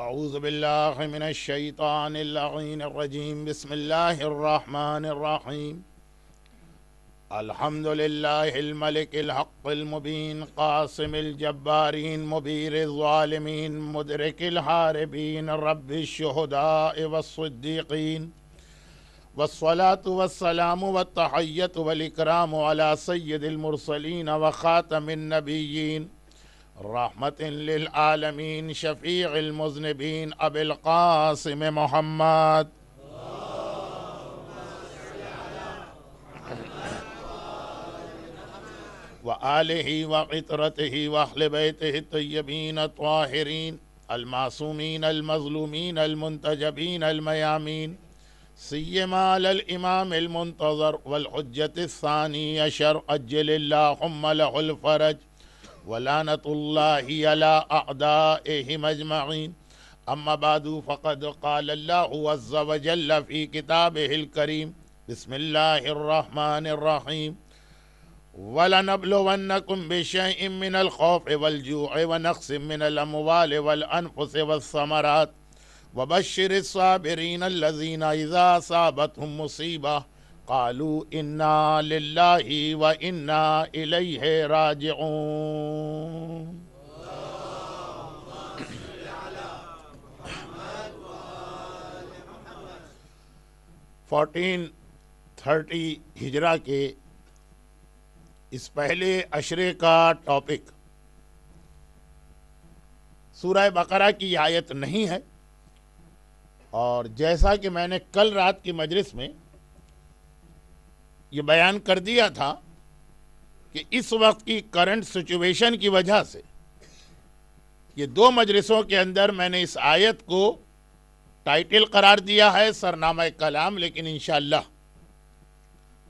اعوذ باللہ من الشیطان اللعین الرجیم بسم اللہ الرحمن الرحیم الحمد للہ الملک الحق المبین قاسم الجبارین مبیر الظالمین مدرک الحاربین رب الشہداء والصدیقین والصلاة والسلام والتحیت والاکرام علی سید المرسلین وخاتم النبیین رحمت للعالمین شفیع المذنبین ابی القاسم محمد وآلہ وعطرتہ واہل بیتہ الطیبین الطاہرین المعصومین المظلومین المنتجبین المیامین سیما علی الامام المنتظر والحجة الثانی عشر عجل اللہم لہ الفرج ولعنة الله على أعدائهم أجمعين أما بعد فقد قال الله عز وجل في كتابه الكريم بسم الله الرحمن الرحيم ولنبلونكم بشيء من الخوف والجوع ونقص من الأموال والأنفس والثمرات وبشر الصابرين الذين إذا أصابتهم مصيبة قالوا انا للہ و انا الیہ راجعون۔ 1430 ہجرہ کے اس پہلے عشرے کا ٹاپک سورہ بقرہ کی آیت نہیں ہے، اور جیسا کہ میں نے کل رات کی مجلس میں یہ بیان کر دیا تھا کہ اس وقت کی کرنٹ سچویشن کی وجہ سے یہ دو مجلسوں کے اندر میں نے اس آیت کو ٹائٹل قرار دیا ہے سرنامہ کلام، لیکن انشاءاللہ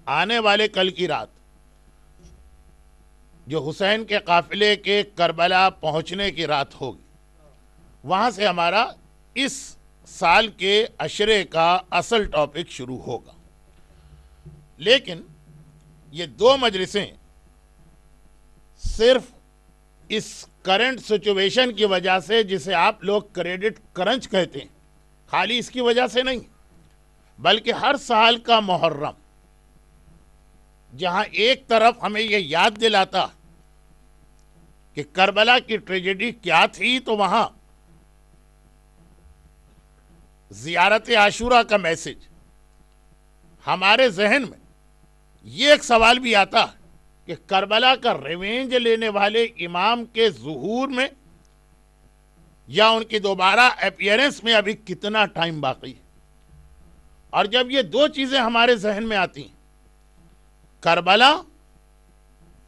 آنے والے کل کی رات جو حسین کے قافلے کے کربلا پہنچنے کی رات ہوگی، وہاں سے ہمارا اس سال کے عشرے کا اصل ٹاپک شروع ہوگا۔ لیکن یہ دو مجلسیں صرف اس کرنٹ سچویشن کی وجہ سے، جسے آپ لوگ کریڈٹ کرنچ کہتے ہیں، خالی اس کی وجہ سے نہیں، بلکہ ہر سال کا محرم جہاں ایک طرف ہمیں یہ یاد دلاتا کہ کربلا کی ٹریجڈی کیا تھی، تو وہاں زیارت عاشورہ کا میسج ہمارے ذہن میں یہ ایک سوال بھی آتا ہے کہ کربلا کا ریونج لینے والے امام کے ظہور میں یا ان کی دوبارہ اپیئرنس میں ابھی کتنا ٹائم باقی ہے۔ اور جب یہ دو چیزیں ہمارے ذہن میں آتی ہیں، کربلا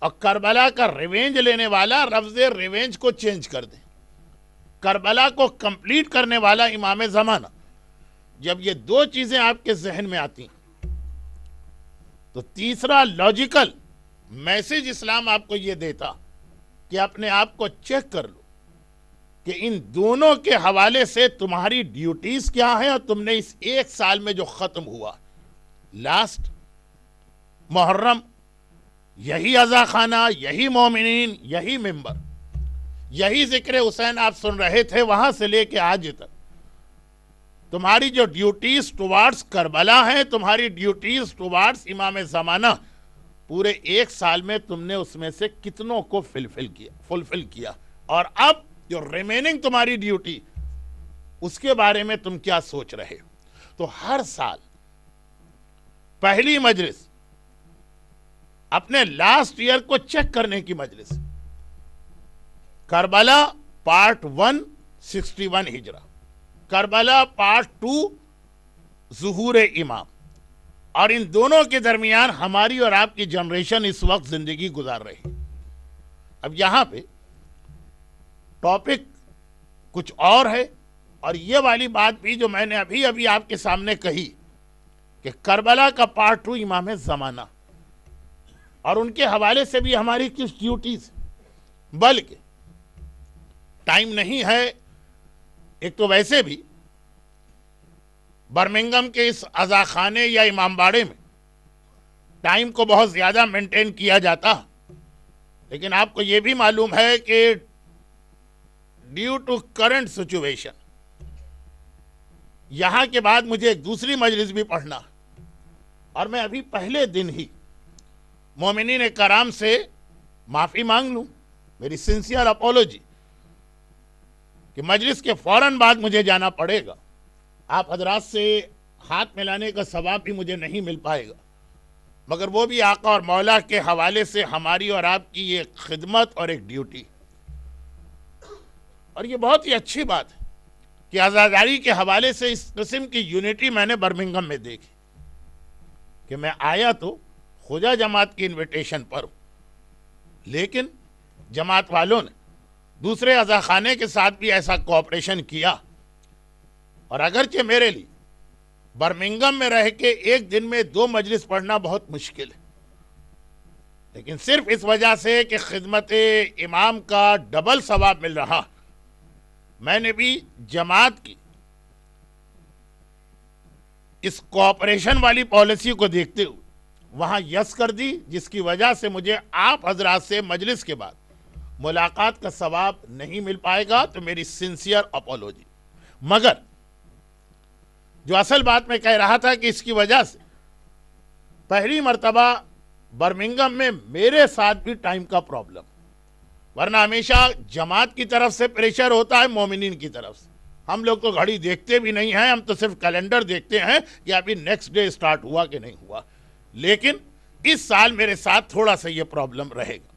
اور کربلا کا ریونج لینے والا، لفظ ریونج کو چینج کر دیں، کربلا کو کمپلیٹ کرنے والا امام زمانہ، جب یہ دو چیزیں آپ کے ذہن میں آتی ہیں تو تیسرا لاجیکل میسج اسلام آپ کو یہ دیتا کہ اپنے آپ کو چیک کر لو کہ ان دونوں کے حوالے سے تمہاری ڈیوٹیز کیا ہیں، اور تم نے اس ایک سال میں جو ختم ہوا لاسٹ محرم، یہی عزاخانہ، یہی مومنین، یہی ممبر، یہی ذکر حسین آپ سن رہے تھے، وہاں سے لے کے آج تک تمہاری جو ڈیوٹیز ٹوارڈز کربلا ہیں، تمہاری ڈیوٹیز ٹوارڈز امام زمانہ، پورے ایک سال میں تم نے اس میں سے کتنوں کو فلفل کیا، اور اب جو ریمیننگ تمہاری ڈیوٹی، اس کے بارے میں تم کیا سوچ رہے ہو۔ تو ہر سال پہلی مجلس اپنے لاسٹ ایئر کو چیک کرنے کی مجلس، کربلا پارٹ 161 ہجرہ، کربلا پارٹ 2 ظہور امام، اور ان دونوں کے درمیان ہماری اور آپ کی جنریشن اس وقت زندگی گزار رہی۔ اب یہاں پہ ٹاپک کچھ اور ہے، اور یہ والی بات بھی جو میں نے ابھی آپ کے سامنے کہی کہ کربلا کا پارٹ 2 امام زمانہ، اور ان کے حوالے سے بھی ہماری کچھ ڈیوٹیز، بلکہ ٹائم نہیں ہے۔ ایک تو ویسے بھی برمنگم کے اس عزاخانے یا امام باڑے میں ٹائم کو بہت زیادہ مینٹین کیا جاتا، لیکن آپ کو یہ بھی معلوم ہے کہ ڈیو ٹو کرنٹ سچویشن یہاں کے بعد مجھے ایک دوسری مجلس بھی پڑھنا، اور میں ابھی پہلے دن ہی مومنین کرام سے معافی مانگ لوں، میری سنسیئر اپولوجی، کہ مجلس کے فوراً بعد مجھے جانا پڑے گا، آپ حضرات سے ہاتھ ملانے کا ثواب بھی مجھے نہیں مل پائے گا، مگر وہ بھی آقا اور مولا کے حوالے سے ہماری اور آپ کی ایک خدمت اور ایک ڈیوٹی، اور یہ بہت ہی اچھی بات ہے کہ عزاداری کے حوالے سے اس قسم کی یونٹی میں نے برمنگھم میں دیکھی، کہ میں آیا تو خدا جماعت کی انویٹیشن پر ہوں، لیکن جماعت والوں نے دوسرے عزاخانے کے ساتھ بھی ایسا کوآپریشن کیا، اور اگرچہ میرے لیے برمنگھم میں رہ کے ایک دن میں 2 مجلس پڑھنا بہت مشکل ہے، لیکن صرف اس وجہ سے کہ خدمت امام کا ڈبل ثواب مل رہا، میں نے بھی جماعت کی اس کوآپریشن والی پالیسی کو دیکھتے ہوئے وہاں یس کر دی، جس کی وجہ سے مجھے آپ حضرات سے مجلس کے بعد ملاقات کا ثواب نہیں مل پائے گا، تو میری سنسیئر اپولوجی۔ مگر جو اصل بات میں کہہ رہا تھا کہ اس کی وجہ سے پہلی مرتبہ برمنگھم میں میرے ساتھ بھی ٹائم کا پرابلم، ورنہ ہمیشہ جماعت کی طرف سے پریشر ہوتا ہے، مومنین کی طرف سے ہم لوگ تو گھڑی دیکھتے بھی نہیں ہیں، ہم تو صرف کیلنڈر دیکھتے ہیں کہ ابھی نیکسٹ ڈے سٹارٹ ہوا کہ نہیں ہوا، لیکن اس سال میرے ساتھ تھوڑا سا یہ پرابلم رہے گا،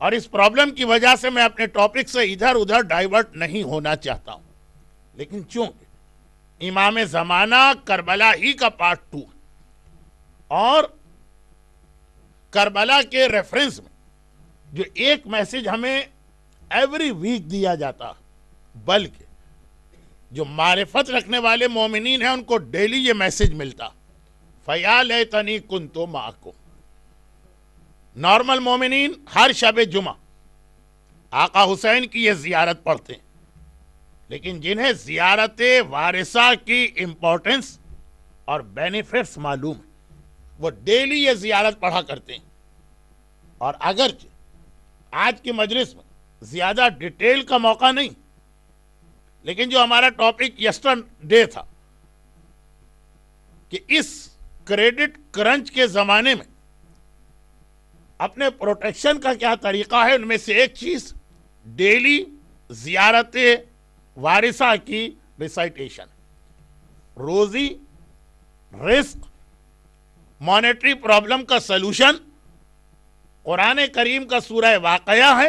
اور اس پرابلم کی وجہ سے میں اپنے ٹاپک سے ادھر ادھر ڈائیورٹ نہیں ہونا چاہتا ہوں، لیکن چونکہ امام زمانہ کربلا ہی کا پارٹ 2 اور کربلا کے ریفرنس میں جو ایک میسج ہمیں ایوری ویک دیا جاتا، بلکہ جو معرفت رکھنے والے مومنین ہیں ان کو ڈیلی یہ میسج ملتا، فَيَا لَيْتَنِي كُنْتُ مَعَكُمْ۔ نارمل مومنین ہر شب جمعہ آقا حسین کی یہ زیارت پڑھتے ہیں، لیکن جنہیں زیارت وارثہ کی امپورٹنس اور بینیفٹس معلوم ہے وہ ڈیلی یہ زیارت پڑھا کرتے ہیں، اور اگرچہ آج کی مجلس میں زیادہ ڈیٹیل کا موقع نہیں، لیکن جو ہمارا ٹاپک یسٹرڈے تھا کہ اس کریڈٹ کرنچ کے زمانے میں اپنے پروٹیکشن کا کیا طریقہ ہے، ان میں سے ایک چیز ڈیلی زیارت وارثہ کی ریسائٹیشن، روزی، رزق، مانیٹری پرابلم کا سلوشن قرآن کریم کا سورہ واقعہ ہے،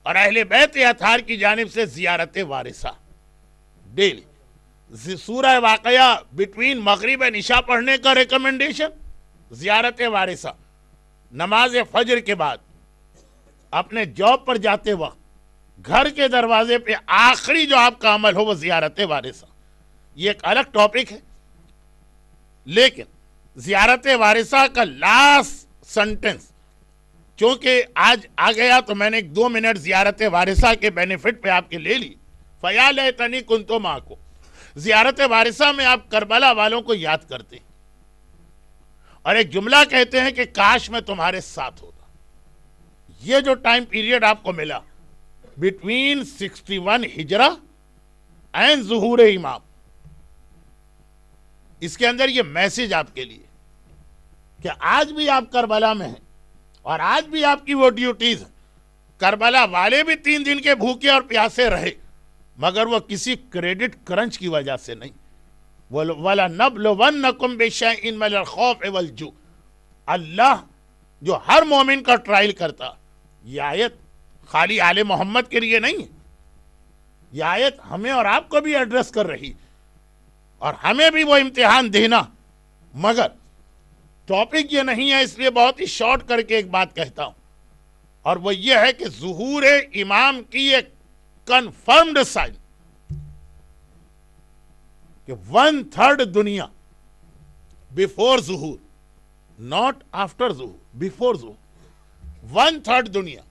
اور اہل بیت اطہار کی جانب سے زیارت وارثہ ڈیلی۔ سورہ واقعہ بٹوین مغرب و عشاء پڑھنے کا ریکمنڈیشن، زیارت وارثہ نماز فجر کے بعد اپنے جاب پر جاتے وقت گھر کے دروازے پہ آخری جو آپ کا عمل ہو وہ زیارت وارثہ، یہ ایک الگ ٹاپک ہے، لیکن زیارت وارثہ کا لاسٹ سنٹنس چونکہ آج آ گیا تو میں نے 2 منٹ زیارت وارثہ کے بینیفٹ پہ آپ کے لے لی۔ فَيَا لَيْتَنِي كُنْتُ مَعَكُمْ، زیارت وارثہ میں آپ کربلا والوں کو یاد کرتے ہیں اور ایک جملہ کہتے ہیں کہ کاش میں تمہارے ساتھ ہوتا۔ یہ جو ٹائم پیریڈ آپ کو ملا بٹوین 61 ہجرہ اینڈ ظہور امام، اس کے اندر یہ میسج آپ کے لیے کہ آج بھی آپ کربلا میں ہیں اور آج بھی آپ کی وہ ڈیوٹیز ہیں۔ کربلا والے بھی 3 دن کے بھوکے اور پیاسے رہے، مگر وہ کسی کریڈٹ کرنچ کی وجہ سے نہیں۔ وَلَنَبْلُوَنَّكُمْ بِشَيْءٍ مِّنَ الْخَوْفِ وَالْجُوعِ، اللہ جو ہر مومن کا ٹرائل کرتا۔ یہ آیت خالی آل محمد کے لیے نہیں ہے، یہ آیت ہمیں اور آپ کو بھی ایڈریس کر رہی، اور ہمیں بھی وہ امتحان دینا، مگر ٹاپک یہ نہیں ہے، اس لیے بہت ہی شارٹ کر کے ایک بات کہتا ہوں، اور وہ یہ ہے کہ ظہور امام کی ایک کنفرمڈ سائن کہ 1/3 دنیا بیفور ظہور، ناٹ آفٹر ظہور، بیفور ظہور، 1/3 دنیا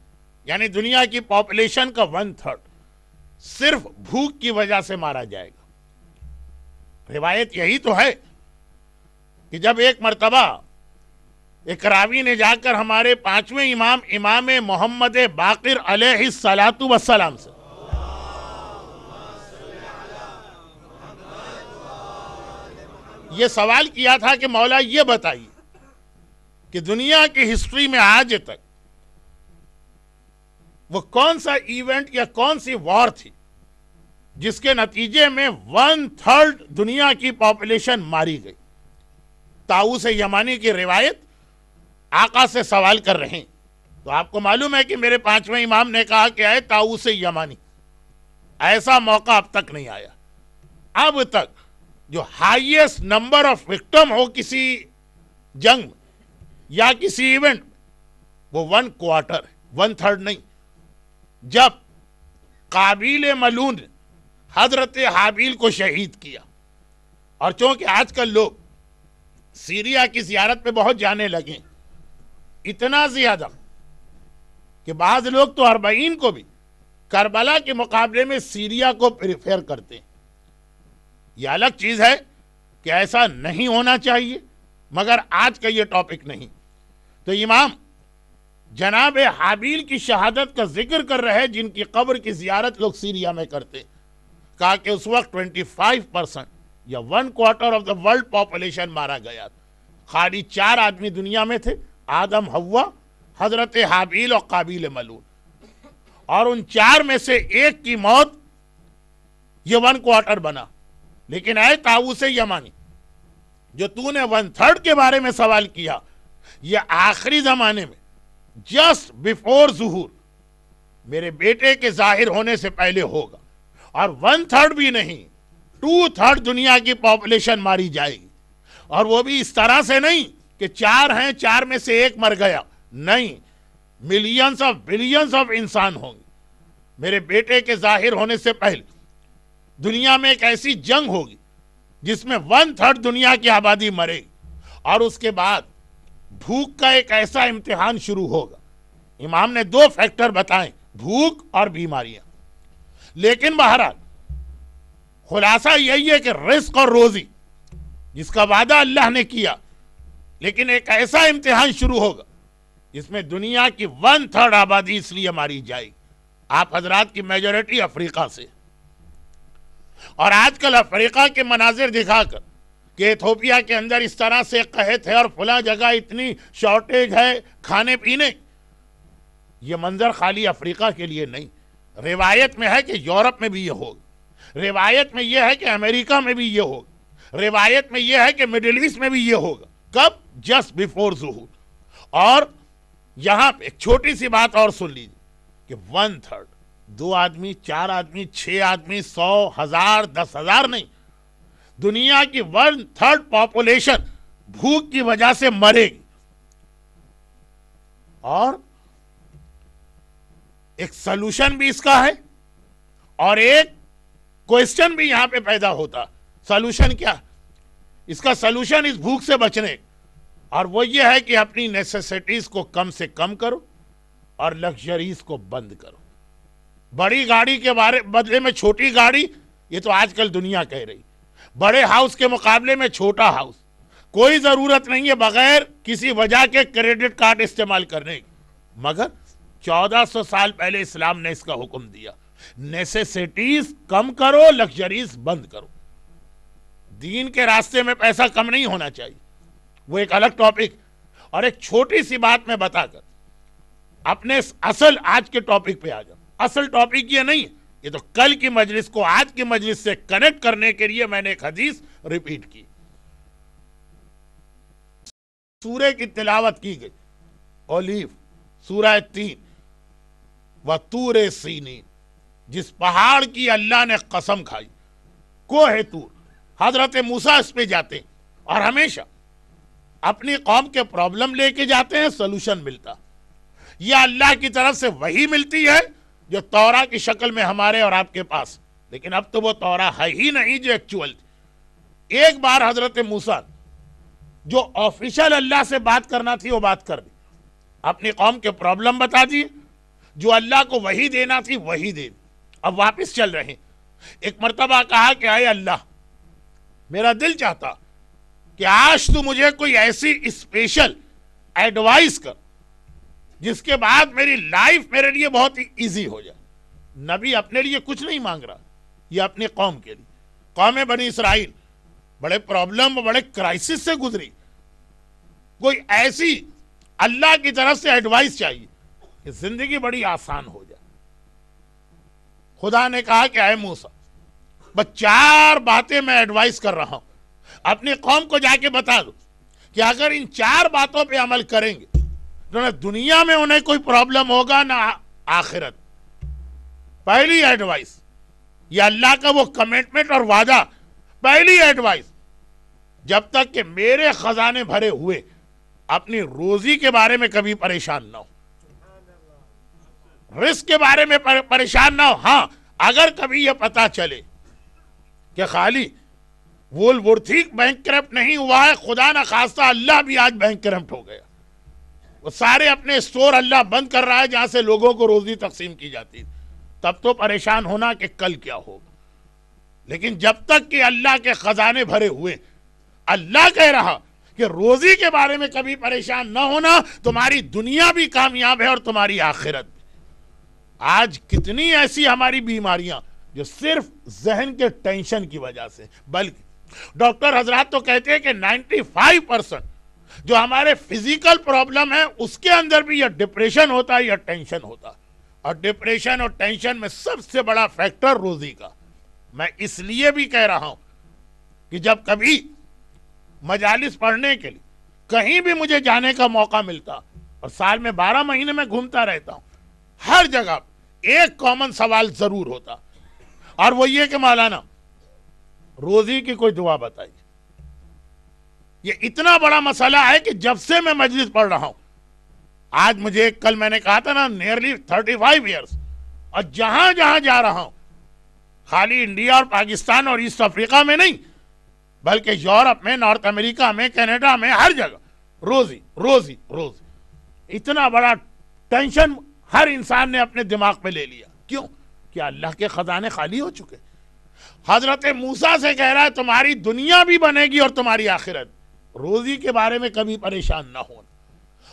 یعنی دنیا کی پاپولیشن کا 1/3 صرف بھوک کی وجہ سے مارا جائے گا۔ روایت یہی تو ہے کہ جب ایک مرتبہ ایک راوی نے جا کر ہمارے 5ویں امام امام محمد باقر علیہ الصلاۃ والسلام سے یہ سوال کیا تھا کہ مولا یہ بتائیے کہ دنیا کی ہسٹری میں آج تک وہ کون سا ایونٹ یا کون سی وار تھی جس کے نتیجے میں 1/3 دنیا کی پاپولیشن ماری گئی. طاؤوس یمانی کی روایت آقا سے سوال کر رہے ہیں. تو آپ کو معلوم ہے کہ میرے 5ویں امام نے کہا کہ اے طاؤوس یمانی، ایسا موقع اب تک نہیں آیا. اب تک جو ہائیسٹ نمبر آف وکٹم ہو کسی جنگ میں یا کسی ایونٹ وہ 1/4 ہے، 1/3 نہیں. جب قابیل ملعون نے حضرت حابیل کو شہید کیا، اور چونکہ آج کل لوگ سیریا کی زیارت پہ بہت جانے لگے، اتنا زیادہ کہ بعض لوگ تو 40 کو بھی کربلا کے مقابلے میں سیریا کو پریفر کرتے ہیں. یہ الگ چیز ہے کہ ایسا نہیں ہونا چاہیے، مگر آج کا یہ ٹاپک نہیں. تو امام جناب حابیل کی شہادت کا ذکر کر رہے جن کی قبر کی زیارت لوگ سیریا میں کرتے. کہا کہ اس وقت 25% یا 1/4 آف دا ورلڈ پاپولیشن مارا گیا. خالی 4 آدمی دنیا میں تھے، آدم، حوا، حضرت حابیل اور قابیل ملعون. اور ان 4 میں سے ایک کی موت یہ 1/4 بنا. لیکن اے طاؤوس یمانی، جو تو نے 1/3 کے بارے میں سوال کیا، یہ آخری زمانے میں جسٹ بیفور ظہور میرے بیٹے کے ظاہر ہونے سے پہلے ہوگا. اور 1/3 بھی نہیں، 2/3 دنیا کی پاپولیشن ماری جائے گی. اور وہ بھی اس طرح سے نہیں کہ 4 ہیں، 4 میں سے ایک مر گیا. نہیں، ملینز آف بلینز آف انسان ہوں گے. میرے بیٹے کے ظاہر ہونے سے پہلے دنیا میں ایک ایسی جنگ ہوگی جس میں 1/3 دنیا کی آبادی مرے گی. اور اس کے بعد بھوک کا ایک ایسا امتحان شروع ہوگا. امام نے 2 فیکٹر بتائیں، بھوک اور بیماریاں. لیکن بہرحال خلاصہ یہی ہے کہ رزق اور روزی جس کا وعدہ اللہ نے کیا، لیکن ایک ایسا امتحان شروع ہوگا جس میں دنیا کی 1/3 آبادی اس لیے ماری جائے گی. آپ حضرات کی میجورٹی افریقہ سے، اور آج کل افریقہ کے مناظر دکھا کر کہ ایتھوپیا کے اندر اس طرح سے قحط ہے اور فلاں جگہ اتنی شارٹیج ہے کھانے پینے، یہ منظر خالی افریقہ کے لیے نہیں. روایت میں ہے کہ یورپ میں بھی یہ ہوگا، روایت میں یہ ہے کہ امریکہ میں بھی یہ ہوگا، روایت میں یہ ہے کہ مڈل ایسٹ میں بھی یہ ہوگا. کب؟ جسٹ بیفور ظہور. اور یہاں پہ ایک چھوٹی سی بات اور سن لیجیے کہ 1/3، 2 آدمی، 4 آدمی، 6 آدمی، 100، 1000، 10,000 نہیں، دنیا کی 1/3 پاپولیشن بھوک کی وجہ سے مرے گی. اور ایک سلوشن بھی اس کا ہے، اور ایک کوئسچن بھی یہاں پہ پیدا ہوتا. سلوشن کیا؟ اس کا سلوشن اس بھوک سے بچنے، اور وہ یہ ہے کہ اپنی نیسیسٹیز کو کم سے کم کرو اور لگژریز کو بند کرو. بڑی گاڑی کے بدلے میں چھوٹی گاڑی، یہ تو آج کل دنیا کہہ رہی. بڑے ہاؤس کے مقابلے میں چھوٹا ہاؤس. کوئی ضرورت نہیں ہے بغیر کسی وجہ کے کریڈٹ کارڈ استعمال کرنے کی. مگر 1400 سال پہلے اسلام نے اس کا حکم دیا، نیسیسٹیز کم کرو، لگژریز بند کرو. دین کے راستے میں پیسہ کم نہیں ہونا چاہیے، وہ ایک الگ ٹاپک. اور ایک چھوٹی سی بات میں بتا کر اپنے اصل آج کے ٹاپک پہ آ جاؤ. اصل ٹاپک یہ نہیں ہے، یہ تو کل کی مجلس کو آج کی مجلس سے کنیکٹ کرنے کے لیے میں نے ایک حدیث ریپیٹ کی. سورہ کی تلاوت کی گئی، اولیف سورہ 3، وَطُورِ سِینِین، جس پہاڑ کی اللہ نے قسم کھائی، کوہ طور. حضرت موسیٰ اس پہ جاتے ہیں اور ہمیشہ اپنی قوم کے پرابلم لے کے جاتے ہیں، سلوشن ملتا. یہ اللہ کی طرف سے وہی ملتی ہے جو توراہ کی شکل میں ہمارے اور آپ کے پاس، لیکن اب تو وہ توراہ ہے ہی نہیں جو ایکچول تھی. ایک بار حضرت موسیٰ جو آفیشل اللہ سے بات کرنا تھی وہ بات کر دی، اپنی قوم کے پرابلم بتا دیے، جو اللہ کو وہی دینا تھی وہی دے دی. اب واپس چل رہے ہیں. ایک مرتبہ کہا کہ اے اللہ، میرا دل چاہتا کہ آج تو مجھے کوئی ایسی اسپیشل ایڈوائس کر جس کے بعد میری لائف میرے لیے بہت ہی ایزی ہو جائے. نبی اپنے لیے کچھ نہیں مانگ رہا، یہ اپنی قوم کے لیے. قوم بنی اسرائیل بڑے پرابلم بڑے کرائسس سے گزری، کوئی ایسی اللہ کی طرف سے ایڈوائس چاہیے کہ زندگی بڑی آسان ہو جائے۔ خدا نے کہا کہ اے موسیٰ، بس 4 باتیں میں ایڈوائس کر رہا ہوں، اپنی قوم کو جا کے بتا دو کہ اگر ان 4 باتوں پہ عمل کریں گے تو نہ دنیا میں انہیں کوئی پرابلم ہوگا نہ آخرت۔ پہلی ایڈوائس، یہ اللہ کا وہ کمٹمنٹ اور وعدہ، پہلی ایڈوائس، جب تک کہ میرے خزانے بھرے ہوئے اپنی روزی کے بارے میں کبھی پریشان نہ ہو، رزق کے بارے میں پریشان نہ ہو۔ ہاں اگر کبھی یہ پتا چلے کہ خالی وولورتھیک بینک کرپٹ نہیں ہوا ہے، خدا نہ خواستہ اللہ بھی آج بینک کرپٹ ہو گیا، وہ سارے اپنے اسٹور اللہ بند کر رہا ہے جہاں سے لوگوں کو روزی تقسیم کی جاتی، تب تو پریشان ہونا کہ کل کیا ہوگا۔ لیکن جب تک کہ اللہ کے خزانے بھرے ہوئے، اللہ کہہ رہا کہ روزی کے بارے میں کبھی پریشان نہ ہونا، تمہاری دنیا بھی کامیاب ہے اور تمہاری آخرت بھی۔ آج کتنی ایسی ہماری بیماریاں جو صرف ذہن کے ٹینشن کی وجہ سے، بلکہ ڈاکٹر حضرات تو کہتے ہیں کہ 95% جو ہمارے فزیکل پرابلم ہے اس کے اندر بھی یا ڈپریشن ہوتا ہے یا ٹینشن ہوتا ہے، اور ڈپریشن اور ٹینشن میں سب سے بڑا فیکٹر روزی کا۔ میں اس لیے بھی کہہ رہا ہوں کہ جب کبھی مجالس پڑھنے کے لیے کہیں بھی مجھے جانے کا موقع ملتا، اور سال میں 12 مہینے میں گھومتا رہتا ہوں، ہر جگہ ایک کامن سوال ضرور ہوتا، اور وہ یہ کہ مولانا روزی کی کوئی دعا بتائیے۔ یہ اتنا بڑا مسئلہ ہے کہ جب سے میں مجلس پڑھ رہا ہوں، آج مجھے کل میں نے کہا تھا نا نیئرلی 35 ایئرس، اور جہاں جہاں جا رہا ہوں، خالی انڈیا اور پاکستان اور ایسٹ افریقہ میں نہیں بلکہ یورپ میں، نارتھ امریکہ میں، کینیڈا میں، ہر جگہ روزی روزی روزی۔ اتنا بڑا ٹینشن ہر انسان نے اپنے دماغ پہ لے لیا، کیوں؟ کہ اللہ کے خزانے خالی ہو چکے۔ حضرت موسیٰ سے کہہ رہا ہے تمہاری دنیا بھی بنے گی اور تمہاری آخرت، روزی کے بارے میں کبھی پریشان نہ ہونا۔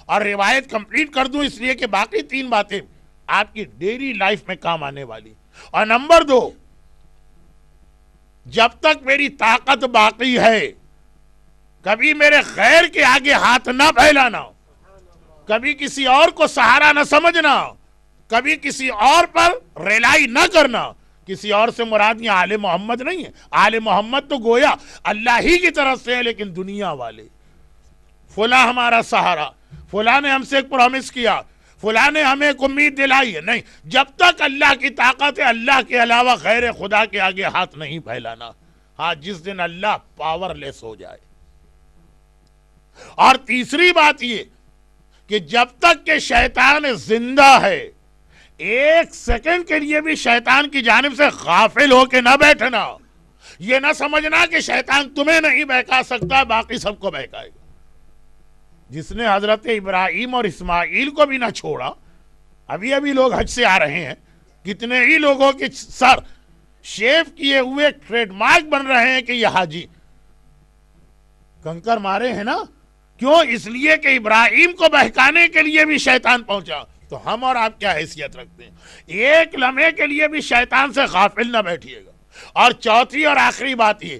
اور روایت کمپلیٹ کر دوں اس لیے کہ باقی 3 باتیں آپ کی ڈیلی لائف میں کام آنے والی۔ اور نمبر 2، جب تک میری طاقت باقی ہے کبھی میرے غیر کے آگے ہاتھ نہ پھیلانا، کبھی کسی اور کو سہارا نہ سمجھنا، کبھی کسی اور پر ریلائی نہ کرنا۔ کسی اور سے مراد یہ آل محمد نہیں ہے، آل محمد تو گویا اللہ ہی کی طرف سے ہے، لیکن دنیا والے فلاں ہمارا سہارا، فلاں نے ہم سے ایک پرومس کیا، فلاں نے ہمیں ایک امید دلائی ہے، نہیں، جب تک اللہ کی طاقت ہے اللہ کے علاوہ غیر خدا کے آگے ہاتھ نہیں پھیلانا۔ ہاں جس دن اللہ پاور لیس ہو جائے۔ اور تیسری بات یہ کہ جب تک کہ شیطان زندہ ہے، 1 سیکنڈ کے لیے بھی شیطان کی جانب سے غافل ہو کے نہ بیٹھنا۔ یہ نہ سمجھنا کہ شیطان تمہیں نہیں بہکا سکتا، باقی سب کو بہکائے گا۔ جس نے حضرت ابراہیم اور اسماعیل کو بھی نہ چھوڑا، ابھی لوگ حج سے آ رہے ہیں، کتنے ہی لوگوں کے سر شیف کیے ہوئے ٹریڈ مارک بن رہے ہیں کہ یہ حاجی، کنکر مارے ہیں نا، کیوں؟ اس لیے کہ ابراہیم کو بہکانے کے لیے بھی شیطان پہنچا، تو ہم اور آپ کیا حیثیت رکھتے ہیں؟ 1 لمحے کے لیے بھی شیطان سے غافل نہ بیٹھیے گا۔ اور چوتھی اور آخری بات یہ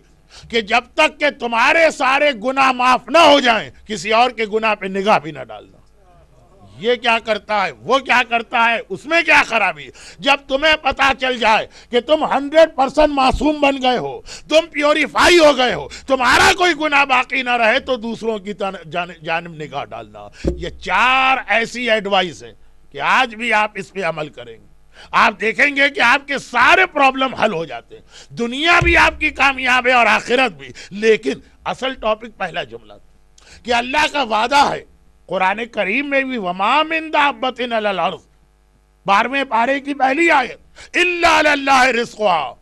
کہ جب تک کہ تمہارے سارے گناہ معاف نہ ہو جائیں، کسی اور کے گناہ پہ نگاہ بھی نہ ڈالنا۔ یہ کیا کرتا ہے، وہ کیا کرتا ہے، اس میں کیا خرابی ہے؟ جب تمہیں پتا چل جائے کہ تم 100% معصوم بن گئے ہو، تم پیوریفائی ہو گئے ہو، تمہارا کوئی گناہ باقی نہ رہے، تو دوسروں کی جانب نگاہ ڈالنا۔ یہ 4 ایسی ایڈوائس ہے کہ آج بھی آپ اس پہ عمل کریں گے، آپ دیکھیں گے کہ آپ کے سارے پرابلم حل ہو جاتے ہیں، دنیا بھی آپ کی کامیاب ہے اور آخرت بھی۔ لیکن اصل ٹاپک پہلا جملہ کہ اللہ کا وعدہ ہے قرآن کریم میں بھی، وَمَا مِن دَابَّةٍ عَلَى الْأَرْضِ، 12ویں پارے کی پہلی آیت، إِلَّا لِلَّهِ رِزْقُهَا،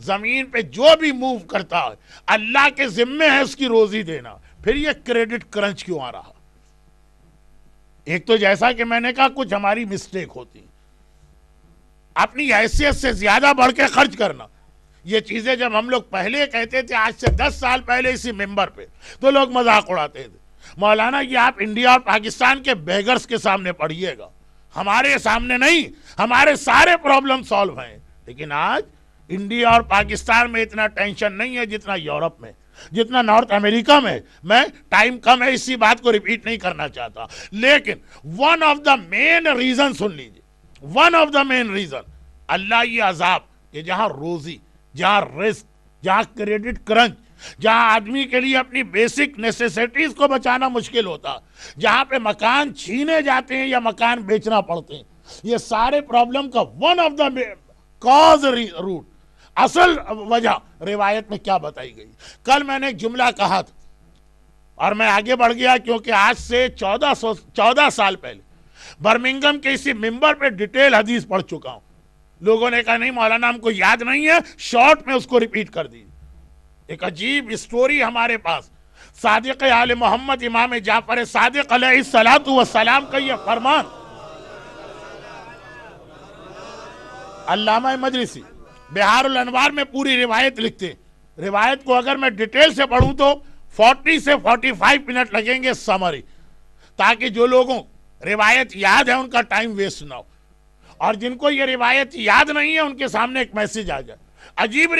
زمین پہ جو بھی موو کرتا ہے اللہ کے ذمے ہے اس کی روزی دینا۔ پھر یہ کریڈٹ کرنچ کیوں آ رہا؟ ایک تو جیسا کہ میں نے کہا کچھ ہماری مسٹیک ہوتی، اپنی حیثیت سے زیادہ بڑھ کے خرچ کرنا۔ یہ چیزیں جب ہم لوگ پہلے کہتے تھے، آج سے 10 سال پہلے اسی ممبر پہ، تو لوگ مذاق اڑاتے تھے، مولانا یہ آپ انڈیا اور پاکستان کے بیگرز کے سامنے پڑھیے گا، ہمارے سامنے نہیں، ہمارے سارے پرابلم سالو ہیں۔ لیکن آج انڈیا اور پاکستان میں اتنا ٹینشن نہیں ہے جتنا یورپ میں، جتنا نارتھ امریکہ میں. میں ٹائم کم ہے اسی بات کو ریپیٹ نہیں کرنا چاہتا, لیکن one of the main reason سن لیجیے, one of the main reason اللہ یہ عذاب کہ جہاں روزی, جہاں رزق, جہاں کریڈٹ کرنچ, جہاں آدمی کے لیے اپنی بیسک نیسیسٹیز کو بچانا مشکل ہوتا, جہاں پہ مکان چھینے جاتے ہیں یا مکان بیچنا پڑتے ہیں, یہ سارے پرابلم کا one of the cause root, اصل وجہ روایت میں کیا بتائی گئی. کل میں نے ایک جملہ کہا تھا اور میں آگے بڑھ گیا کیونکہ آج سے 14 سال پہلے برمنگم کے اسی ممبر پہ ڈیٹیل حدیث پڑھ چکا ہوں. لوگوں نے کہا نہیں مولانا ہم کو یاد نہیں ہے, شارٹ میں اس کو ریپیٹ کر دی. ایک عجیب اسٹوری ہمارے پاس, صادق آل محمد امام جعفر صادق علیہ السلام کا یہ فرمان. علامہ مجلسی بہار الانوار میں پوری روایت لکھتے ہیں. روایت کو اگر میں ڈیٹیل سے پڑھوں تو 40 سے 45 منٹ لگیں گے سمری, تاکہ جو لوگوں روایت یاد ہے ان کا ٹائم ویسٹ نہ ہو, اور جن کو یہ روایت یاد نہیں ہے ان کے سامنے ایک میسج آ جائے. عجیب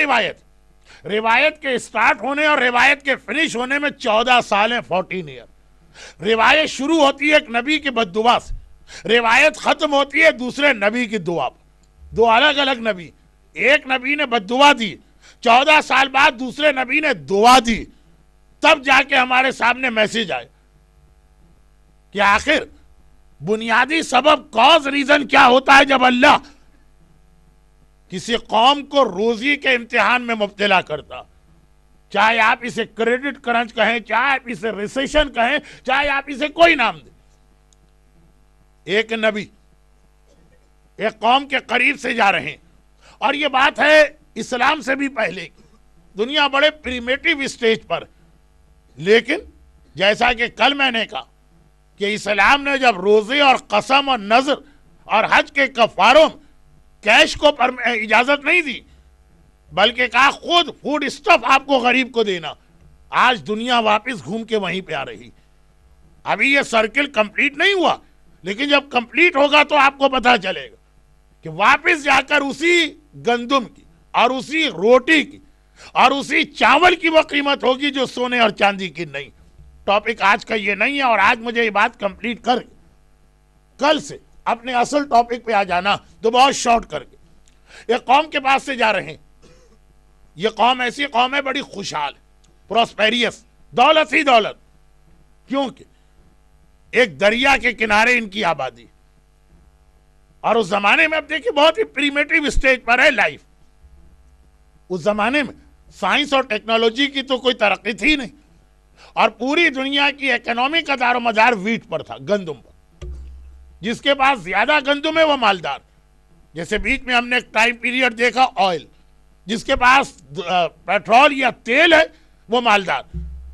روایت کے سٹارٹ ہونے اور روایت کے فنش ہونے میں 14 سال ہیں, 14 ایئر. روایت شروع ہوتی ہے ایک نبی کی بد دعا سے, روایت ختم ہوتی ہے دوسرے نبی کی دعا پر. دو الگ الگ نبی, ایک نبی نے بد دعا دی, 14 سال بعد دوسرے نبی نے دعا دی, تب جا کے ہمارے سامنے میسج آئے کہ آخر بنیادی سبب کاز ریزن کیا ہوتا ہے جب اللہ کسی قوم کو روزی کے امتحان میں مبتلا کرتا. چاہے آپ اسے کریڈٹ کرنچ کہیں, چاہے آپ اسے ریسیشن کہیں, چاہے آپ اسے کوئی نام دیں. ایک نبی ایک قوم کے قریب سے جا رہے ہیں, اور یہ بات ہے اسلام سے بھی پہلے, دنیا بڑے پریمیٹیو اسٹیج پر, لیکن جیسا کہ کل میں نے کہا کہ اسلام نے جب روزے اور قسم اور نذر اور حج کے کفاروں کیش کو اجازت نہیں دی, بلکہ کہا خود فوڈ اسٹف آپ کو غریب کو دینا. آج دنیا واپس گھوم کے وہیں پہ آ رہی. ابھی یہ سرکل کمپلیٹ نہیں ہوا, لیکن جب کمپلیٹ ہوگا تو آپ کو پتہ چلے گا کہ واپس جا کر اسی گندم کی اور اسی روٹی کی اور اسی چاول کی وہ قیمت ہوگی جو سونے اور چاندی کی نہیں. ٹاپک آج کا یہ نہیں ہے, اور آج مجھے یہ بات کمپلیٹ کر کل سے اپنے اصل ٹاپک پہ آ جانا تو بہت شارٹ کر کے. ایک قوم کے پاس سے جا رہے ہیں, یہ قوم ایسی قوم ہے بڑی خوشحال, پراسپیریس, دولت ہی دولت, کیونکہ ایک دریا کے کنارے ان کی آبادی, اور اس زمانے میں اب دیکھیں بہت ہی پریمیٹیو اسٹیج پر ہے لائف. اس زمانے میں سائنس اور ٹیکنالوجی کی تو کوئی ترقی تھی نہیں, اور پوری دنیا کی اکنامی کا دار و مدار ویٹ پر تھا, گندم پر. جس کے پاس زیادہ گندم ہے وہ مالدار. جیسے بیچ میں ہم نے ایک ٹائم پیریڈ دیکھا آئل, جس کے پاس پیٹرول یا تیل ہے وہ مالدار.